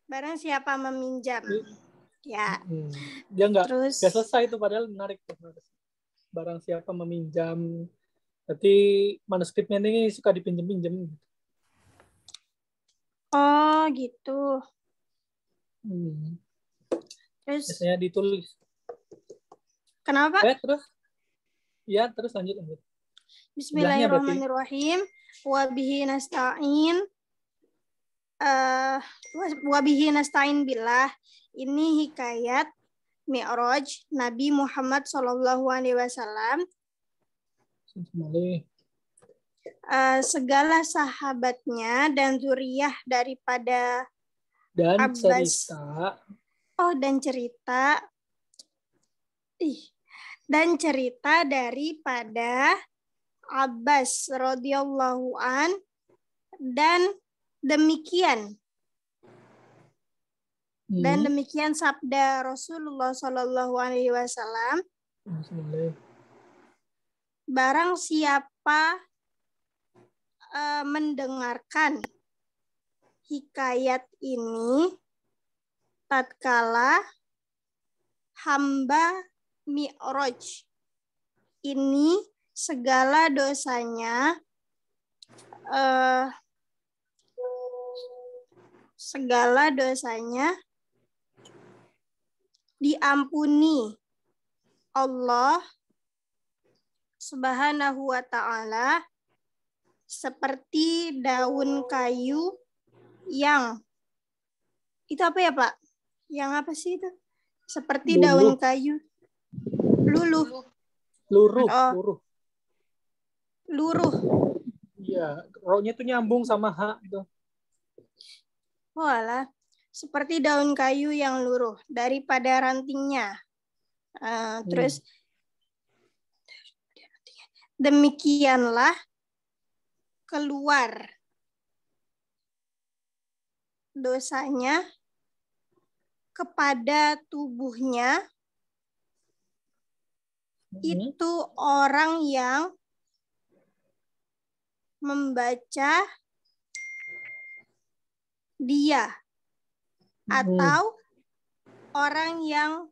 Barang siapa meminjam. Ya. Dia nggak selesai itu, padahal menarik. Barang siapa meminjam. Berarti manuskripnya ini suka dipinjem-pinjem. Oh, gitu. Terus biasanya ditulis. Kenapa? Terus lanjut. Bismillahirrahmanirrahim. Wabihi nasta'in. Wabihi nasta'in billah. Ini hikayat Mi'raj Nabi Muhammad SAW. Segala sahabatnya dan zuriyah daripada Abbas. Dan cerita daripada Abbas radhiyallahu an, dan demikian sabda Rasulullah sallallahu alaihi wasallam, barang siapa mendengarkan hikayat ini tatkala hamba Mi'raj ini, segala dosanya diampuni Allah Subhanahu wa ta'ala seperti daun kayu yang itu apa ya, Pak? Yang apa sih itu? Seperti daun kayu. Luruh. Iya, rohnya itu nyambung sama H itu. Walah, seperti daun kayu yang luruh daripada rantingnya. Terus demikianlah keluar dosanya kepada tubuhnya itu orang yang membaca dia atau orang yang,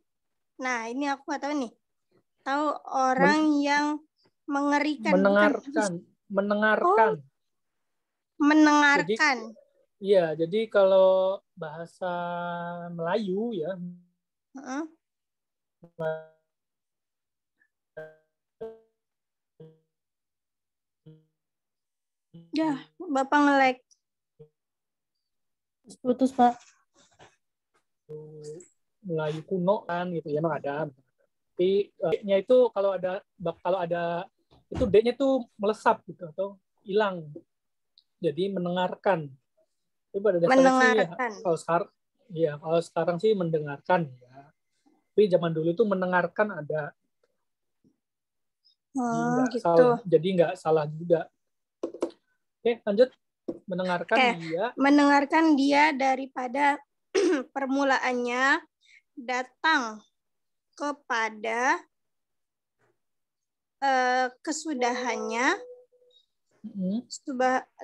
nah ini aku nggak tahu nih, tahu orang yang mengerikan, mendengarkan. Jadi kalau bahasa Melayu ya, ya, Bapak nge-lag. Putus, Pak. Melayu kuno kan gitu ya, memang ada. Tapi D-nya itu kalau ada itu D-nya tuh melesap gitu atau hilang. Jadi mendengarkan. Tapi pada dasarnya sih kalau sekarang sih mendengarkan ya. Tapi zaman dulu itu mendengarkan ada. Gitu. Jadi nggak salah juga. Oke, lanjut. Mendengarkan Oke. dia. Mendengarkan dia daripada permulaannya datang kepada kesudahannya,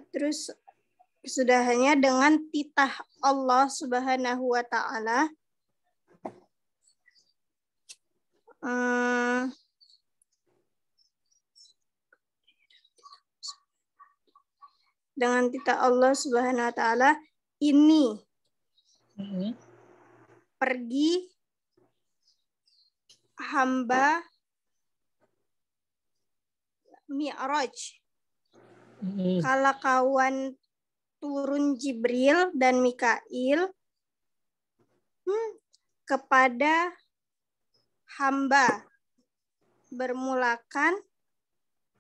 terus kesudahannya dengan titah Allah Subhanahu wa Ta'ala. Dengan titah Allah Subhanahu wa Ta'ala, ini pergi hamba Mi'raj. Kala kawan turun Jibril dan Mikail kepada hamba bermulakan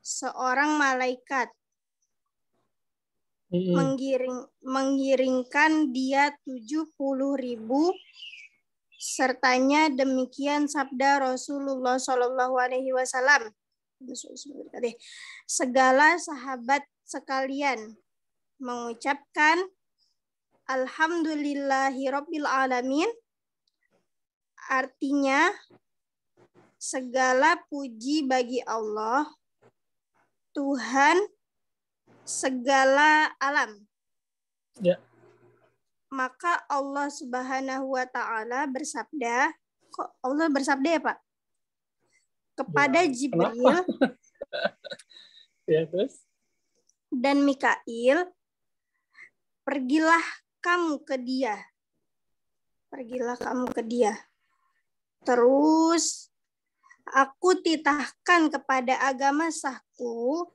seorang malaikat mengiringkan dia 70.000 sertanya demikian sabda Rasulullah Shallallahu Alaihi Wasallam. Segala sahabat sekalian mengucapkan Alhamdulillahirabbil alamin, artinya segala puji bagi Allah, Tuhan segala alam. Ya. Maka Allah Subhanahu wa Ta'ala bersabda, kok Allah bersabda ya Pak? Kepada Jibril ya, terus? Dan Mikail, pergilah kamu ke dia. Pergilah kamu ke dia. Terus aku titahkan kepada agama sahku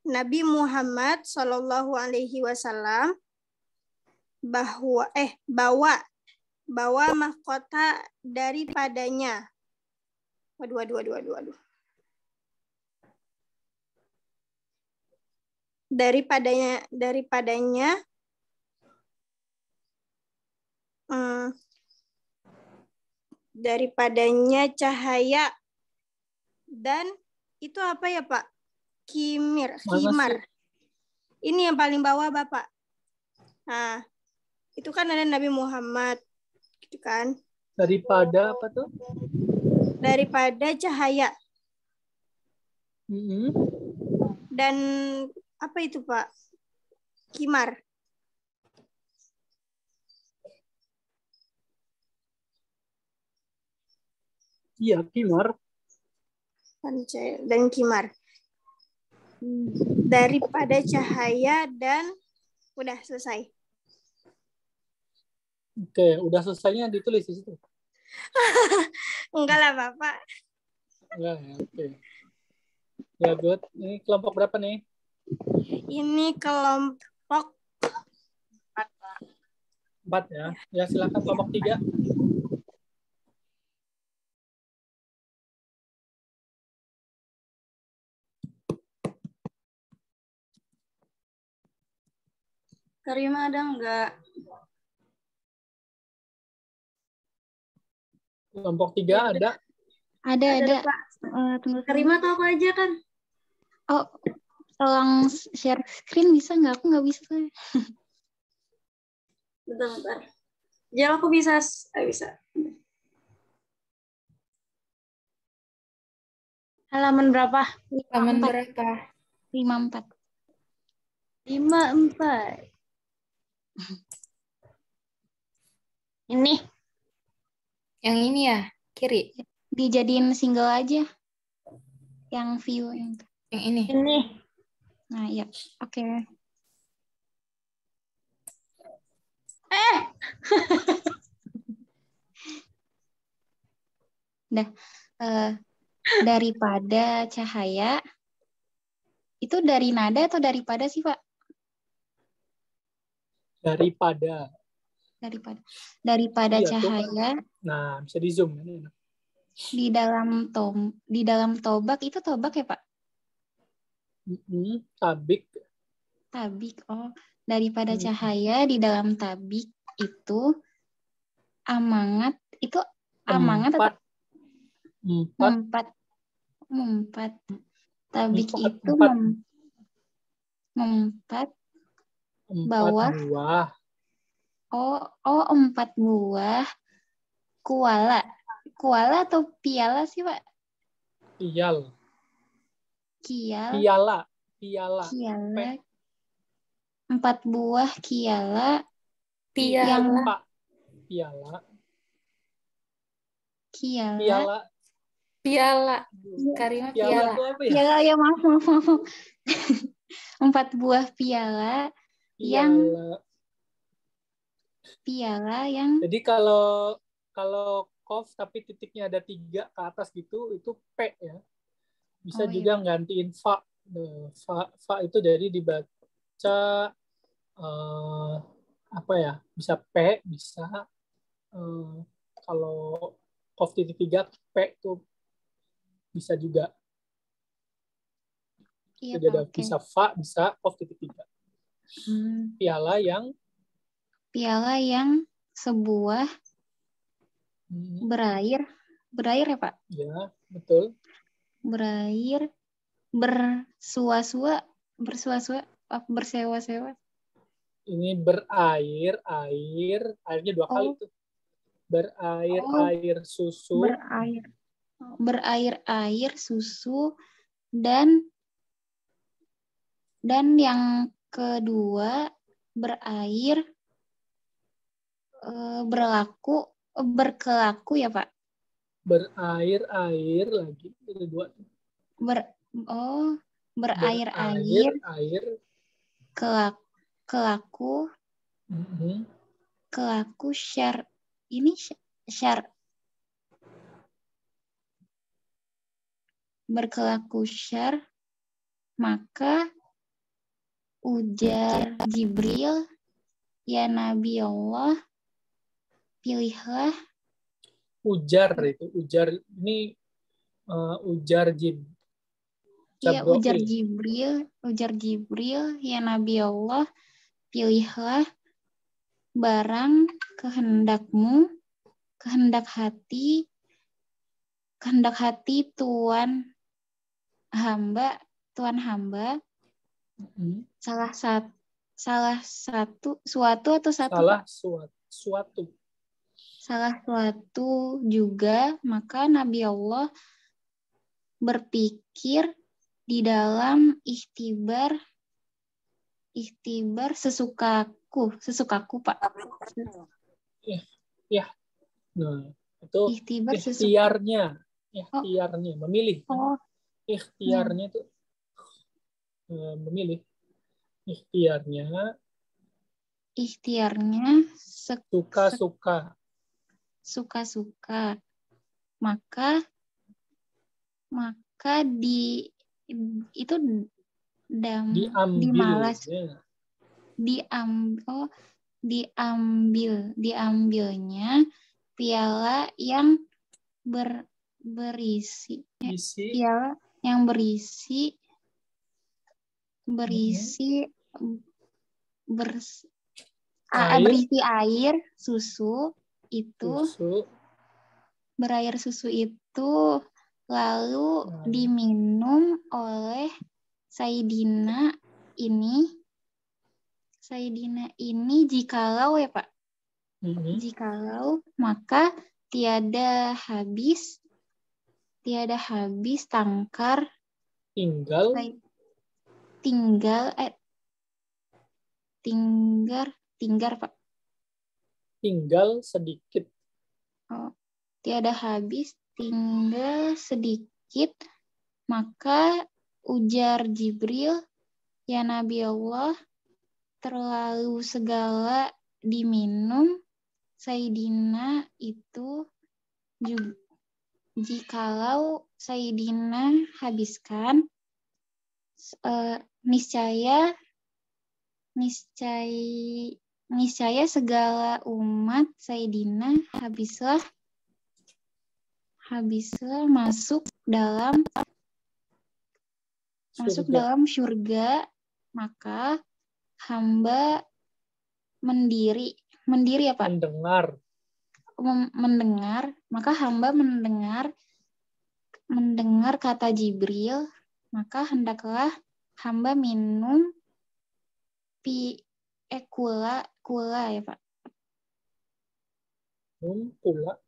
Nabi Muhammad Shallallahu Alaihi Wasallam bawa mahkota daripadanya. Waduh. Daripadanya cahaya dan itu apa ya Pak? Khimar. Ini yang paling bawah Bapak. Nah, itu kan ada Nabi Muhammad, gitu kan? Daripada apa tuh? Daripada cahaya. Dan apa itu Pak? Khimar. Iya, khimar. Dan khimar. Daripada cahaya dan udah selesai. Oke, udah selesainya ditulis di situ. Enggak lah Bapak. Enggak ya, oke. Ya, good. Ini kelompok berapa nih? Ini kelompok 4 ya. Ya, silakan kelompok 3. Karima ada enggak? Kelompok 3 ada? Ada. Pak. Tunggu. Karima tahu apa aja kan? Oh, tolong share screen bisa nggak? Aku nggak bisa. Bentar. Jangan aku bisa. Halaman berapa? 54. 54. Ini. Yang ini ya, kiri. Dijadiin single aja. Yang view yang ini. Ini. Nah, ya. Oke. Dah. Daripada cahaya. Itu dari nada atau daripada sih, Pak? Daripada iya, cahaya. Nah, bisa di zoom ini. Di dalam tobak itu tobak ya Pak? Tabik. Oh, daripada cahaya di dalam tabik itu amangat itu amangat atau empat. Tabik itu Empat Empat bawah. buah. Oh, 4 buah koala. Koala atau piala sih, Pak? Pial. Kiala. Piala. 4 buah kiala. Piala. Piala. Piala. Karima Piala piala. itu apa ya? Piala, ya maaf. 4 buah piala. Piala yang Jadi kalau kof tapi titiknya ada 3 ke atas gitu, itu P ya. Bisa juga nggantiin fa. Fa itu jadi dibaca apa ya? Bisa P, bisa kalau kof titik 3 P itu bisa juga. Iya, Jadi ada Pak, bisa fa, bisa kof titik 3. Piala yang sebuah berair ya, Pak? Ya, betul. Berair, bersewa-sewa, bersewa-sewa. Ini berair, airnya 2 kali tuh. Berair, air susu. Berair, susu, dan yang kedua berair, berkelaku ya, Pak? Berair lagi itu 2. Berair, kelaku. Kelaku syar. Ini syar. Berkelaku syar, maka ujar Jibril, ya Nabi Allah, pilihlah. Ujar itu, ujar ini ujar Jibril. Iya, ujar Jibril, ya Nabi Allah, pilihlah barang kehendakmu, kehendak hati tuan hamba. Salah suatu juga, maka Nabi Allah berpikir di dalam ikhtibar sesukaku, Pak. Ya. Nah, itu ikhtiarnya, memilih. Ikhtiarnya itu memilih. Ikhtiarnya suka-suka. Maka itu diambilnya piala yang berisi air susu itu. Berair susu itu lalu diminum oleh Sayyidina ini jikalau ya, Pak. Jikalau, maka tiada habis tangkar tinggal Pak. Tinggal sedikit. Tiada habis tinggal sedikit, maka ujar Jibril, ya Nabi Allah, terlalu segala diminum Sayyidina itu juga. Jikalau Sayyidina habiskan, niscaya segala umat Sayyidina habislah masuk dalam surga, maka hamba mendiri apa? Mendengar, maka hamba mendengar kata Jibril, maka hendaklah hamba minum kula ya Pak.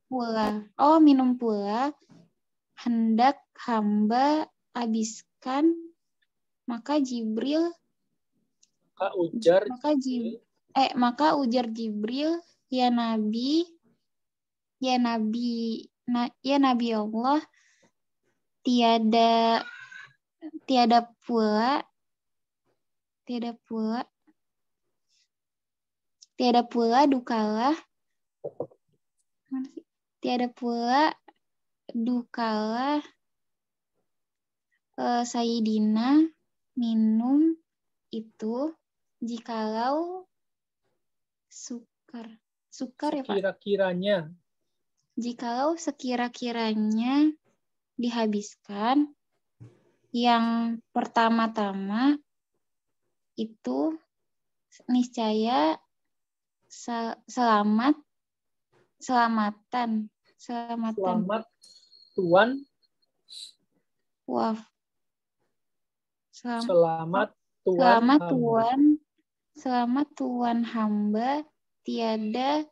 Pula. Minum pula. Hendak hamba habiskan, maka ujar Jibril, ya Nabi Allah, tiada pula dukalah Sayyidina minum itu jikalau sukar ya Pak. Jikalau sekira-kiranya dihabiskan, yang pertama-tama itu niscaya selamatan. Selamat Tuhan. Selamat Tuhan hamba tiada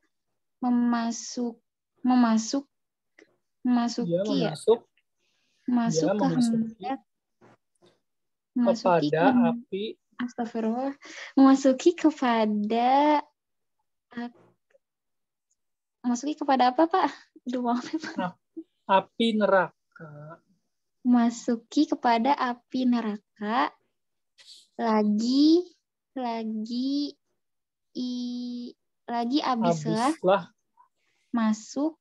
memasuki kepada apa Pak? Api neraka. Masuki kepada api neraka. Lagi habislah masuk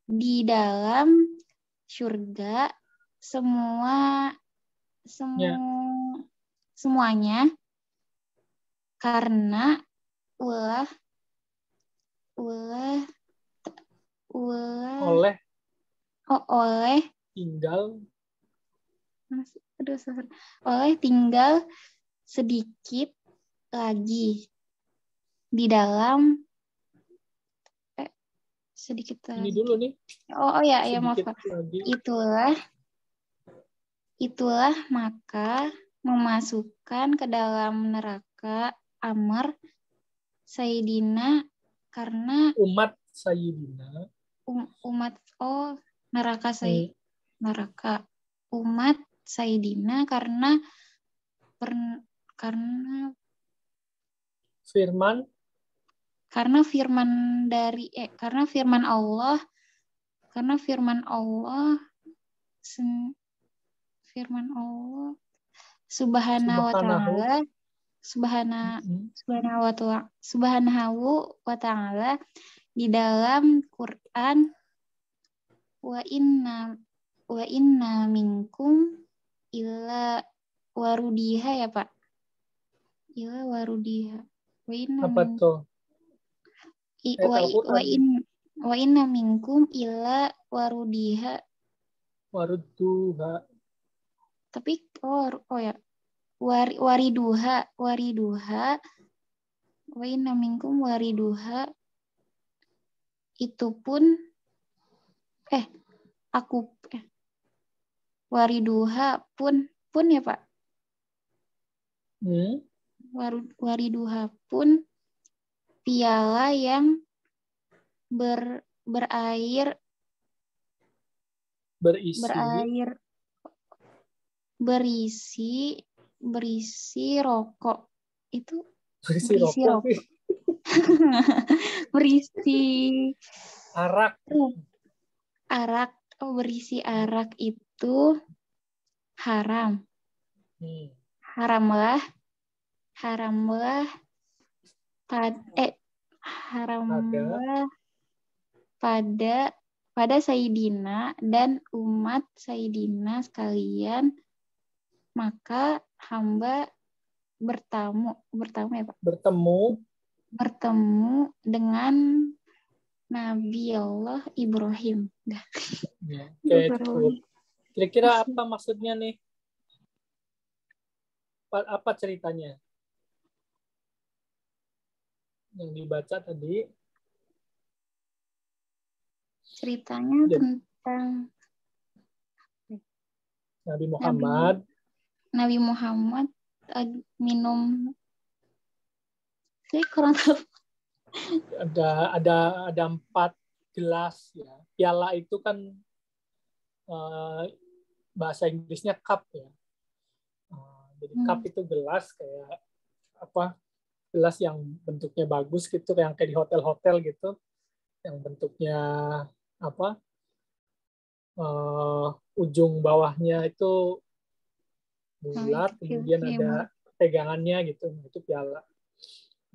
di dalam surga semuanya karena tinggal sedikit lagi di dalam sedikit lagi. Ini dulu nih. Maaf Pak. Itulah maka memasukkan ke dalam neraka Amr Sayyidina karena umat Sayyidina. Neraka umat Sayyidina karena firman Allah subhanahu wa ta'ala di dalam Quran, wa inna minkum illa warudiha ya Pak. Illa warudiha. Apa tuh? Wa inna minkum illa warudiha. Waruduha. Tapi wariduha. Wa inna minkum wariduha. Itu pun wariduha pun ya Pak. Wariduha pun piala yang berisi rokok. Itu berisi rokok. Berisi arak. Berisi arak itu haram. Haramlah pada Sayyidina dan umat Sayyidina sekalian, maka hamba bertemu ya Pak. Bertemu dengan Nabi Allah Ibrahim. Kira-kira apa maksudnya nih? Apa ceritanya? Yang dibaca tadi. Ceritanya tentang Nabi Muhammad minum Saya kurang tahu. Ada 4 gelas ya. Piala itu kan bahasa Inggrisnya cup ya. Jadi cup itu gelas kayak apa? Gelas yang bentuknya bagus gitu, yang kayak di hotel-hotel gitu, yang bentuknya apa? Ujung bawahnya itu bulat, kemudian ada pegangannya gitu, itu piala.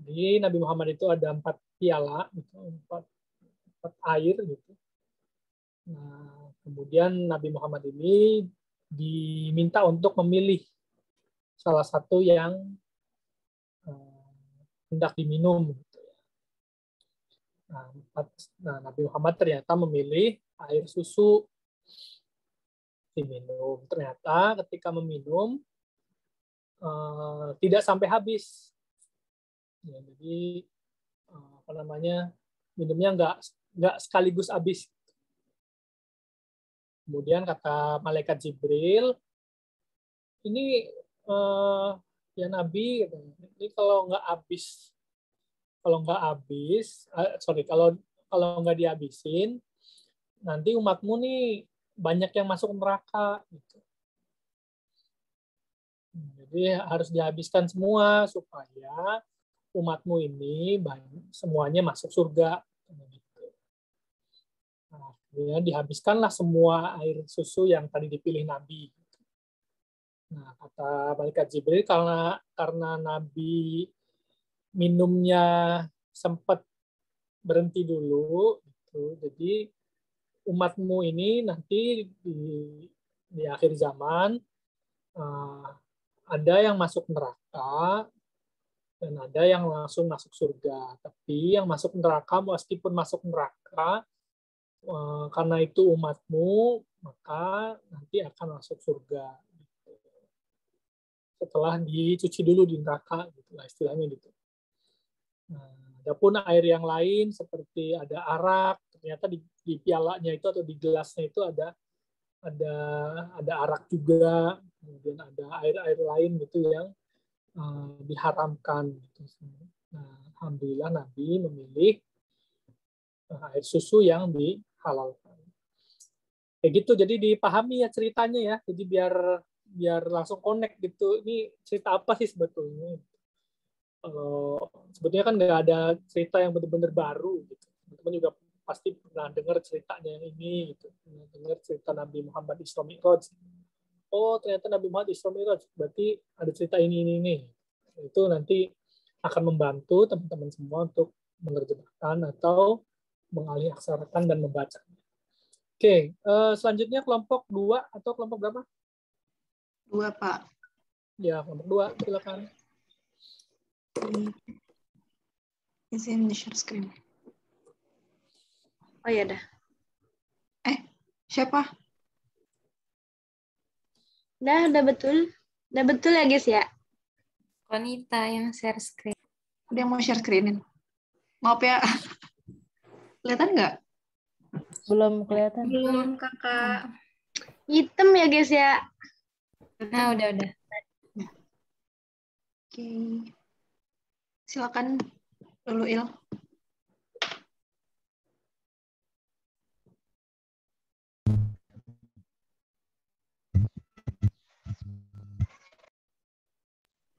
Jadi Nabi Muhammad itu ada 4 piala, gitu, 4 air gitu. Nah, kemudian Nabi Muhammad ini diminta untuk memilih salah satu yang hendak diminum. Gitu. Nah, Nabi Muhammad ternyata memilih air susu diminum. Ternyata ketika meminum tidak sampai habis. Ya, jadi apa namanya, minumnya nggak sekaligus habis. Kemudian kata malaikat Jibril, ini ya Nabi, ini kalau nggak nggak dihabisin, nanti umatmu nih banyak yang masuk neraka. Gitu. Jadi harus dihabiskan semua supaya umatmu ini semuanya masuk surga. Nah, ya, dihabiskanlah semua air susu yang tadi dipilih Nabi. Nah, kata malaikat Jibril, karena Nabi minumnya sempat berhenti dulu, gitu. Jadi umatmu ini nanti di akhir zaman ada yang masuk neraka dan ada yang langsung masuk surga. Tapi yang masuk neraka, meskipun masuk neraka, karena itu umatmu, maka nanti akan masuk surga. Setelah dicuci dulu di neraka, gitu lah istilahnya gitu. Nah, adapun air yang lain seperti ada arak, ternyata di pialanya itu atau di gelasnya itu ada arak juga, kemudian ada air-air lain gitu yang diharamkan. Gitu. Nah, alhamdulillah Nabi memilih air susu yang dihalalkan. Kayak gitu, jadi dipahami ya ceritanya ya. Jadi biar langsung connect gitu. Ini cerita apa sih sebetulnya? Sebetulnya kan nggak ada cerita yang benar-benar baru. Gitu. Teman-teman juga pasti pernah dengar ceritanya yang ini. Gitu. Pernah dengar cerita Nabi Muhammad Isra Mi'raj. Oh, ternyata Nabi Muhammad Isra Mi'raj. Berarti ada cerita ini. Itu nanti akan membantu teman-teman semua untuk menerjemahkan atau mengalihaksakan dan membacanya. Oke, selanjutnya kelompok 2 atau kelompok berapa? 2, Pak. Ya, kelompok 2, silakan. Izin di-share screen. Oh ya dah. Siapa? Udah betul. Udah betul ya guys ya. Konita yang share screen. Ada yang mau share screenin? Maaf ya. Kelihatan nggak? Belum kelihatan. Belum kakak. Hitam ya guys ya. Nah udah. Oke. Silakan dulu Il.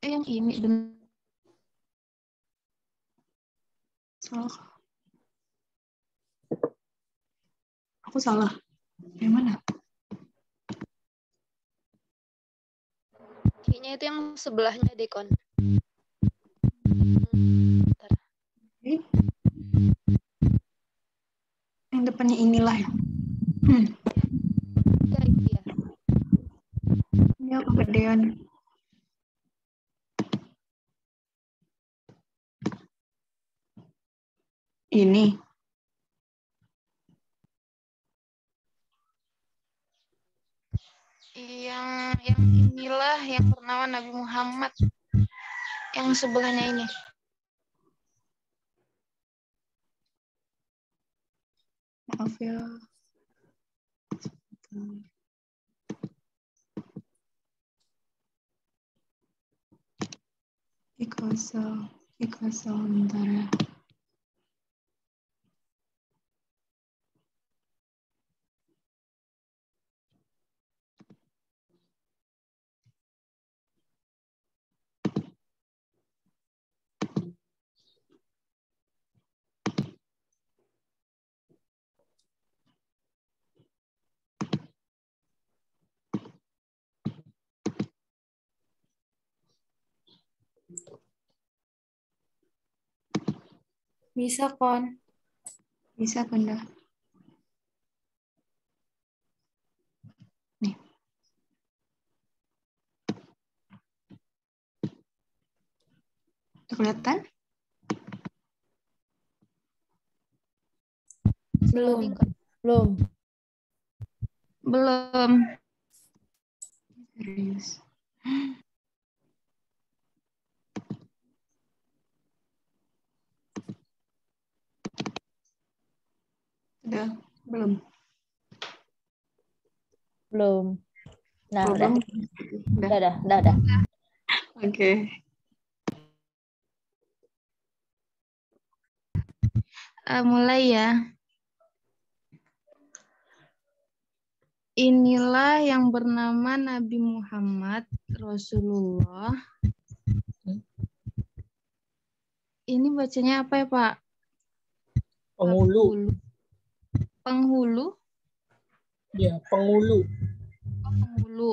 Yang ini salah. Aku salah. Yang mana? Kayaknya itu yang sebelahnya Dekon. Yang depannya inilah ya. Ya, iya. Ya, kegedean. Ini. Yang inilah yang bernama Nabi Muhammad. Yang sebelahnya ini. Maaf ya. Because Sebentar ya. Bisa, Kon. Bisa, Bunda. Nih. Udah kelihatan? Belum. Belum. Belum. Serius. Udah, belum. Belum. Nah, udah. Belum. Udah. Oke. Mulai ya. Inilah yang bernama Nabi Muhammad Rasulullah. Ini bacanya apa ya, Pak? Penghulu. Penghulu? Ya, penghulu. Oh, penghulu.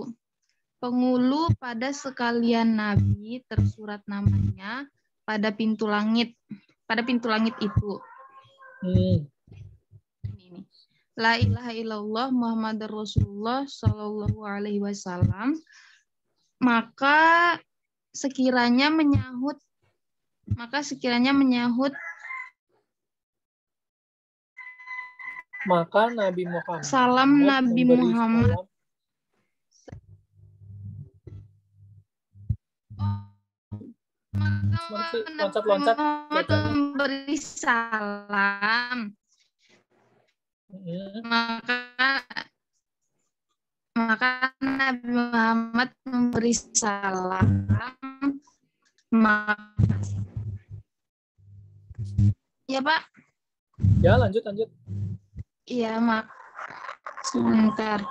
Penghulu pada sekalian Nabi tersurat namanya pada pintu langit. Pada pintu langit itu. Ini. La ilaha illallah Muhammadar Rasulullah Shallallahu alaihi wasallam. Maka sekiranya menyahut maka Nabi Muhammad salam Nabi Muhammad loncat-loncat memberi salam. Maka Nabi Muhammad memberi salam. Ya, Pak. Ya, lanjut. Iya, Mak. Sebentar.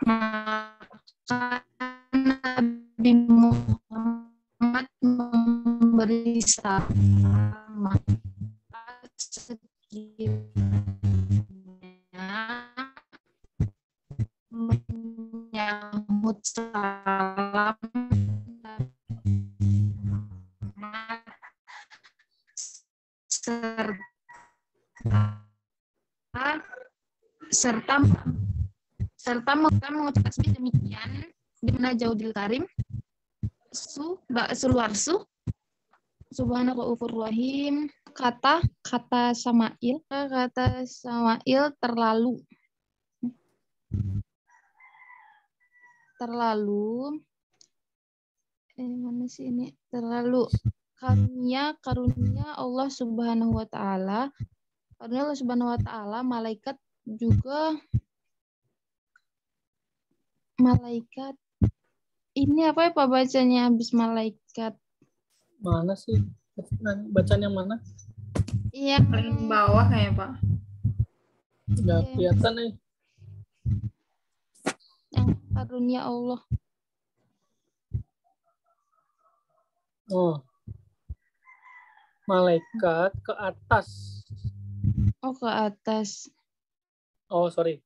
Maka Nabi Muhammad memberi salam. Maka menyahut salam serta mengucapkan seperti demikian di mana Jaudil Karim Sulwarsu Subhanakallahumma rahim kata Samail terlalu mana sih ini terlalu karunia Allah Subhanahu wa taala malaikat ini apa ya Pak bacanya habis malaikat mana sih bacaan yang mana? Iya paling bawah kayak Pak. Nggak kelihatan nih. Yang karunia Allah. Oh. Malaikat ke atas. Oh, ke atas. Oh, sorry.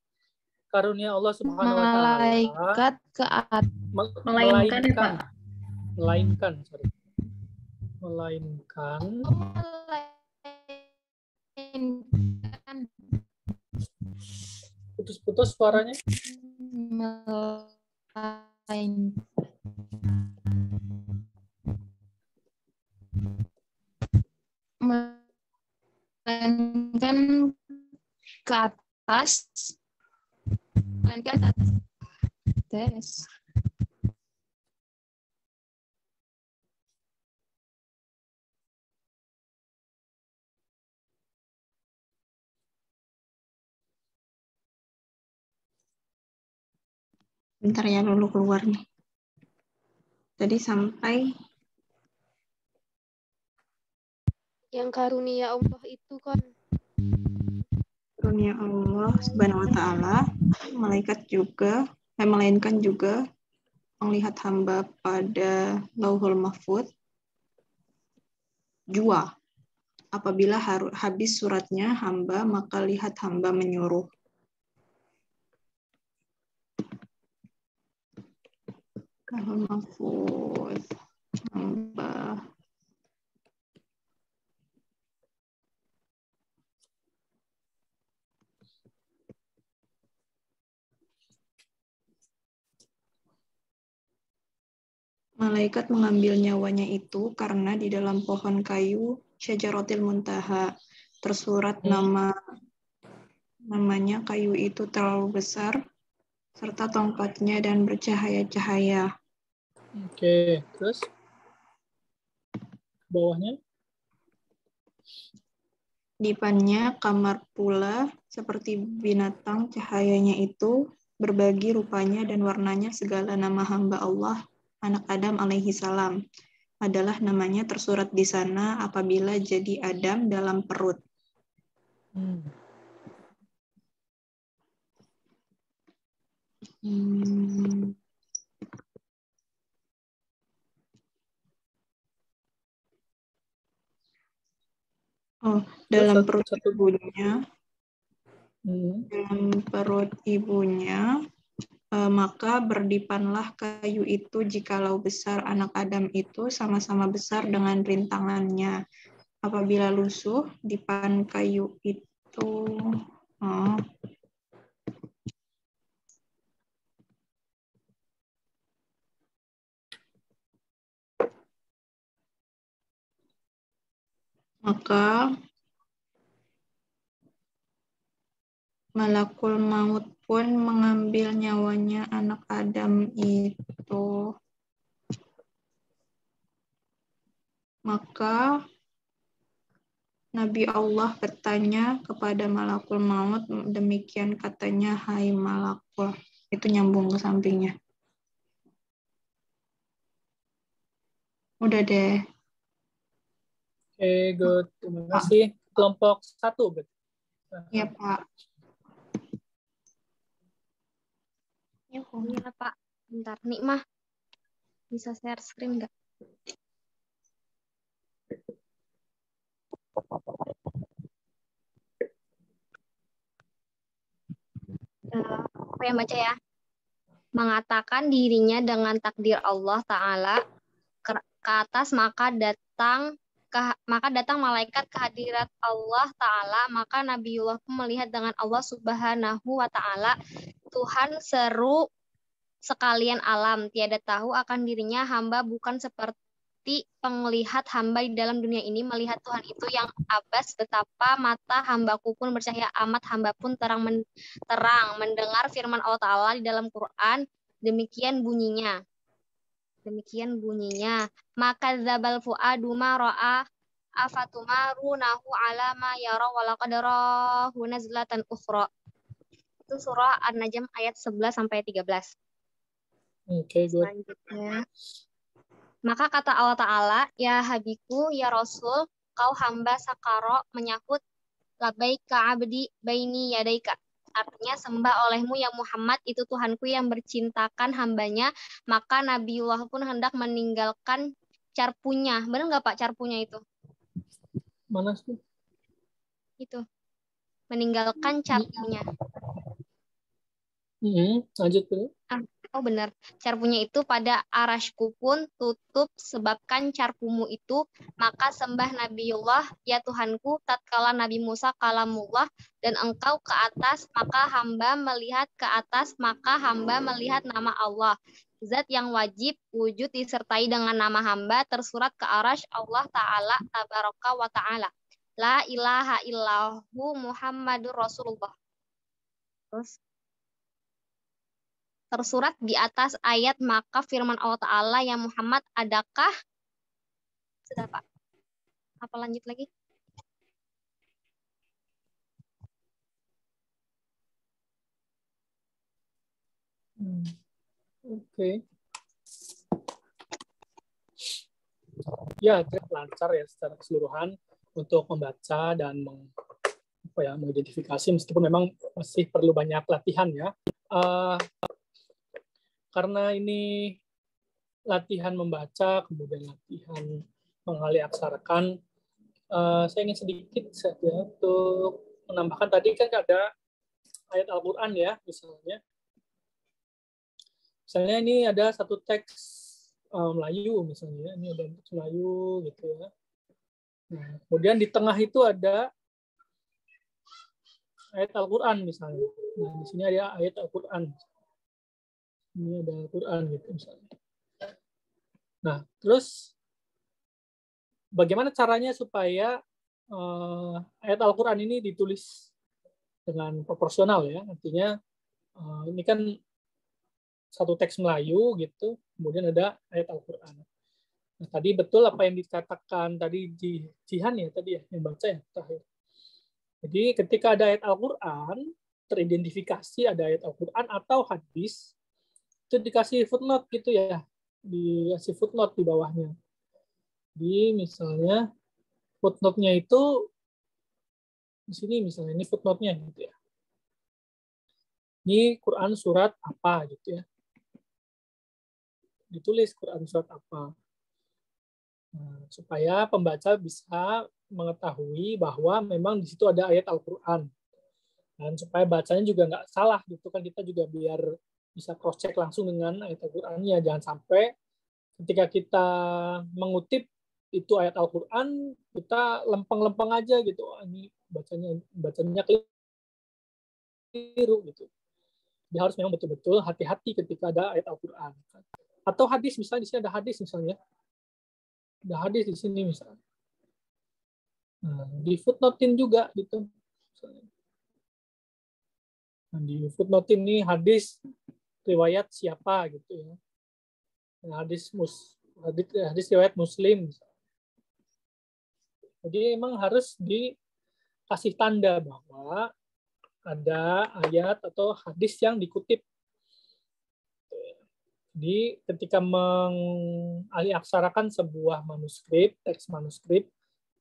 Karunia Allah Subhanahu wa taala. Malaikat ke atas. Melainkan, sorry. Melainkan. Putus-putus suaranya. Melainkan ke atas. Melainkan ke atas. Bentar ya, Lulu keluar nih. Tadi sampai Yang karunia Allah itu kan. Karunia Allah Subhanahu wa taala, malaikat juga, melainkan juga melihat hamba pada Lauhul Mahfuz. Jua. Apabila habis suratnya hamba, maka lihat hamba menyuruh. Lauhul Mahfuz. Hamba. Malaikat mengambil nyawanya itu karena di dalam pohon kayu Syajaratil Muntaha tersurat namanya kayu itu terlalu besar serta tongkatnya dan bercahaya-cahaya. Oke, terus bawahnya? Dipannya kamar pula seperti binatang, cahayanya itu berbagi rupanya dan warnanya. Segala nama hamba Allah anak Adam alaihi salam adalah namanya tersurat di sana apabila jadi Adam dalam perut. Dalam perut ibunya, maka berdipanlah kayu itu jikalau besar anak Adam itu sama-sama besar dengan rintangannya. Apabila lusuh, dipan kayu itu maka Malakul Maut pun mengambil nyawanya anak Adam itu. Maka Nabi Allah bertanya kepada Malakul Maut, demikian katanya, hai Malakul. Itu nyambung ke sampingnya. Udah deh. Oke, good. Terima kasih. Kelompok 1, berarti. Iya, Pak. Iya, Pak. Bentar, nih mah. Bisa share screen nggak? Aku yang baca ya. Mengatakan dirinya dengan takdir Allah Ta'ala ke atas, maka datang malaikat kehadirat Allah Ta'ala, maka Nabiullah pun melihat dengan Allah Subhanahu wa Ta'ala, Tuhan seru sekalian alam, tiada tahu akan dirinya hamba bukan seperti penglihat hamba di dalam dunia ini melihat Tuhan itu yang abas, betapa mata hambaku pun bercahaya amat, hamba pun terang mendengar firman Allah Ta'ala di dalam Quran, demikian bunyinya, maka zabal fuadu ma ra'a afatumarunahu ala ma yara walaqad rahu nazlatan ukhra. Itu surah An-Najm ayat 11 sampai 13. Oke, good. Selanjutnya, maka kata Allah Ta'ala, ya Habiku, ya Rasul, kau hamba sakaro menyahut labaika abdi baini yadaika. Artinya sembah olehmu ya Muhammad, itu Tuhanku yang bercintakan hambanya, maka Nabiullah pun hendak meninggalkan carpunya. Benar nggak Pak carpunya itu? Mana sih? Itu. Meninggalkan carpunya. Lanjut dulu. Oh benar, carpunya itu pada arasku pun tutup sebabkan carpumu itu, maka sembah Nabiullah ya Tuhanku, tatkala Nabi Musa kalamullah dan engkau ke atas, maka hamba melihat ke atas, maka hamba melihat nama Allah. Zat yang wajib wujud disertai dengan nama hamba tersurat ke arash Allah Ta'ala tabaraka wa ta'ala. La ilaha illahu Muhammadur Rasulullah. Terus tersurat di atas ayat, maka firman Allah Ta'ala, ya Muhammad, adakah? Sudah Pak. Apa lanjut lagi? Oke. Ya, lancar ya secara keseluruhan. untuk membaca dan mengidentifikasi, meskipun memang masih perlu banyak latihan ya. Karena ini latihan membaca, kemudian latihan menghaliaksarakan, saya ingin sedikit saja untuk menambahkan. Tadi kan ada ayat Al-Quran ya, misalnya ini ada satu teks Melayu misalnya, ini ada teks Melayu gitu ya. Nah, kemudian di tengah itu ada ayat Al-Quran misalnya. Nah, di sini ada ayat Al-Quran. Ini ada Al-Quran gitu misalnya. Nah, terus bagaimana caranya supaya ayat Al-Quran ini ditulis dengan proporsional ya? Artinya ini kan satu teks Melayu gitu, kemudian ada ayat Al-Quran. Nah, tadi betul apa yang dikatakan tadi di Jihan ya tadi ya, yang baca ya terakhir. Jadi ketika ada ayat Al-Quran, teridentifikasi ada ayat Al-Quran atau hadis, itu dikasih footnote gitu ya, dikasih footnote di bawahnya. Jadi misalnya footnote-nya itu di sini misalnya, ini footnote-nya gitu ya. Ini Quran surat apa gitu ya. Ditulis Quran surat apa. Nah, supaya pembaca bisa mengetahui bahwa memang di situ ada ayat Al-Quran. Dan supaya bacanya juga nggak salah gitu kan, kita juga biar bisa cross-check langsung dengan ayat Al-Qurannya. Jangan sampai ketika kita mengutip itu ayat Al-Quran, kita lempeng-lempeng aja gitu. Ini bacanya keliru gitu. Dia harus memang betul-betul hati-hati ketika ada ayat Al-Quran. Atau hadis, misalnya di sini ada hadis misalnya. Ada hadis di sini misalnya. Nah, di footnote-in juga gitu. Nah, di footnote ini hadis riwayat siapa gitu ya. Nah, hadis riwayat Muslim. Jadi emang harus dikasih tanda bahwa ada ayat atau hadis yang dikutip. Jadi ketika mengalihaksaраkan sebuah manuskrip, teks manuskrip,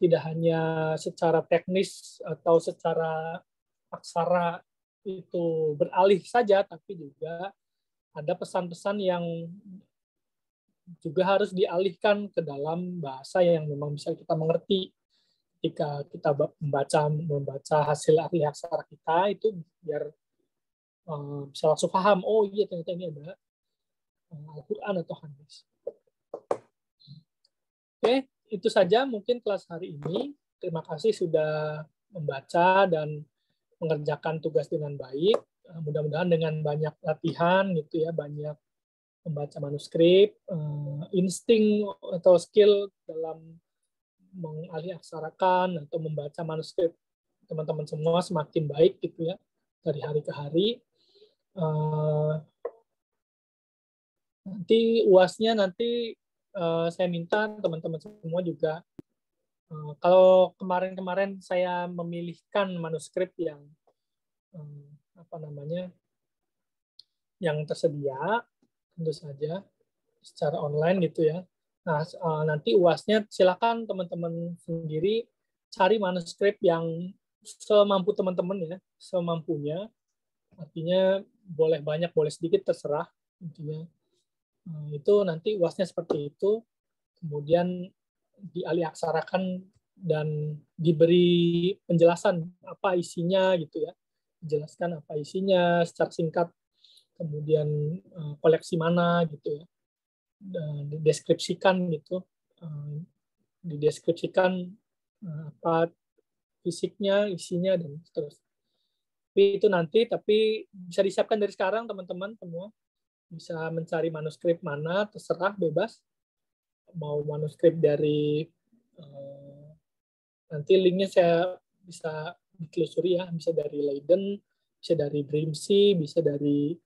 tidak hanya secara teknis atau secara aksara itu beralih saja, tapi juga ada pesan-pesan yang juga harus dialihkan ke dalam bahasa yang memang bisa kita mengerti. Ketika kita membaca hasil alihaksara kita, itu biar bisa langsung paham, oh iya ternyata ini ada Al-Quran atau hadis. Oke, itu saja mungkin kelas hari ini. Terima kasih sudah membaca dan mengerjakan tugas dengan baik. Mudah-mudahan dengan banyak latihan gitu ya, banyak membaca manuskrip, insting atau skill dalam mengalihaksaраkan atau membaca manuskrip teman-teman semua semakin baik gitu ya dari hari ke hari. Nanti UAS-nya saya minta teman-teman semua juga, kalau kemarin-kemarin saya memilihkan manuskrip yang yang tersedia, tentu saja secara online gitu ya. Nah, nanti UAS-nya silakan teman-teman sendiri cari manuskrip yang semampu teman-teman ya, semampunya. Artinya boleh banyak, boleh sedikit, terserah intinya. Itu nanti UAS-nya seperti itu, kemudian dialihaksaраkan dan diberi penjelasan apa isinya gitu ya, dijelaskan apa isinya secara singkat, kemudian koleksi mana gitu ya, dideskripsikan gitu, dideskripsikan apa fisiknya, isinya dan seterusnya. Tapi itu nanti, tapi bisa disiapkan dari sekarang teman-teman semua. Bisa mencari manuskrip mana, terserah, bebas. Mau manuskrip dari, nanti linknya saya bisa ditelusuri ya, bisa dari Leiden, bisa dari Brimsey, bisa dari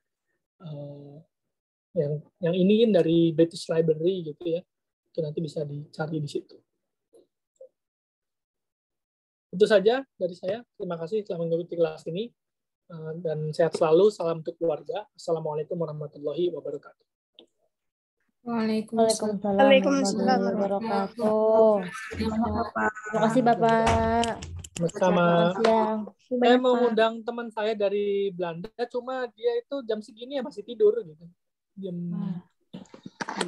yang ini dari British Library gitu ya. Itu nanti bisa dicari di situ. Itu saja dari saya. Terima kasih telah mengikuti kelas ini. Dan sehat selalu. Salam untuk keluarga. Assalamualaikum warahmatullahi wabarakatuh. Waalaikumsalam. Waalaikumsalam Waalaikumsalam warahmatullahi wabarakatuh. Terima kasih Bapak. Sama Selamat siang. saya mau ngundang teman saya dari Belanda, cuma dia itu jam segini ya masih tidur gitu. Jam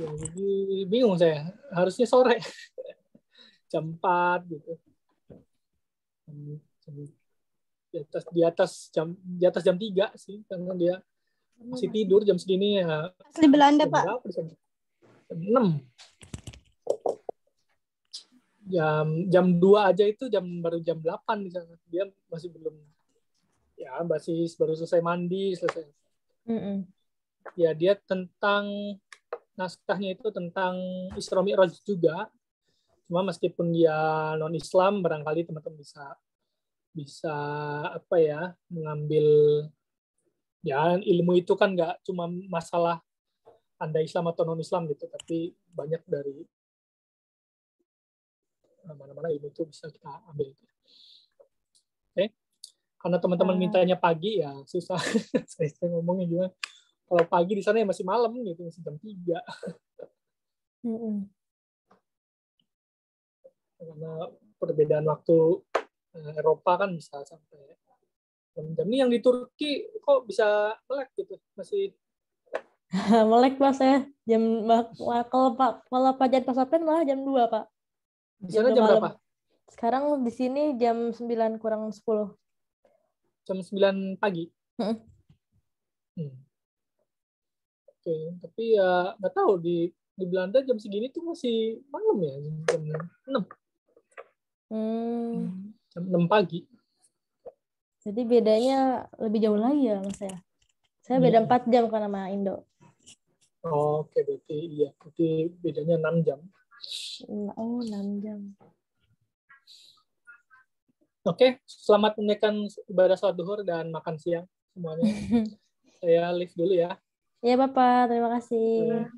ya, jadi bingung saya. Harusnya sore. Jam 4 gitu. Di atas jam 3 sih karena dia masih tidur jam segini ya. Asli Belanda, Jam Pak. berapa di sana? Jam 6. Jam 2 aja itu baru jam 8 di sana. Dia masih belum baru selesai mandi, selesai. Ya dia tentang naskahnya itu tentang Isra Mi'raj juga. Cuma meskipun dia non Islam, barangkali teman-teman bisa mengambil ya ilmu itu kan nggak cuma masalah Anda Islam atau non Islam gitu, tapi banyak dari mana-mana ilmu itu bisa kita ambil. Oke. Karena teman-teman mintanya pagi ya susah. Saya ngomongnya gimana. Kalau pagi di sana ya masih malam gitu, masih jam 3. Karena perbedaan waktu Eropa kan bisa sampai jam. Ini yang di Turki kok bisa melek gitu, masih melek Pak saya kalau Pak Jan Pasapen malah jam 2 Pak. Di sana jam berapa? Sekarang di sini jam 9 kurang 10. Jam 9 pagi? Oke, tapi ya nggak tahu di Belanda jam segini tuh masih malam ya, jam 6. Jam 6 pagi. Jadi bedanya lebih jauh lagi ya Mas ya. Saya beda 4 jam kan sama Indo. Oke, berarti bedanya 6 jam. 6 jam. Oke, selamat menunaikan ibadah sholat duhur dan makan siang semuanya. Saya live dulu ya. Iya Bapak, terima kasih.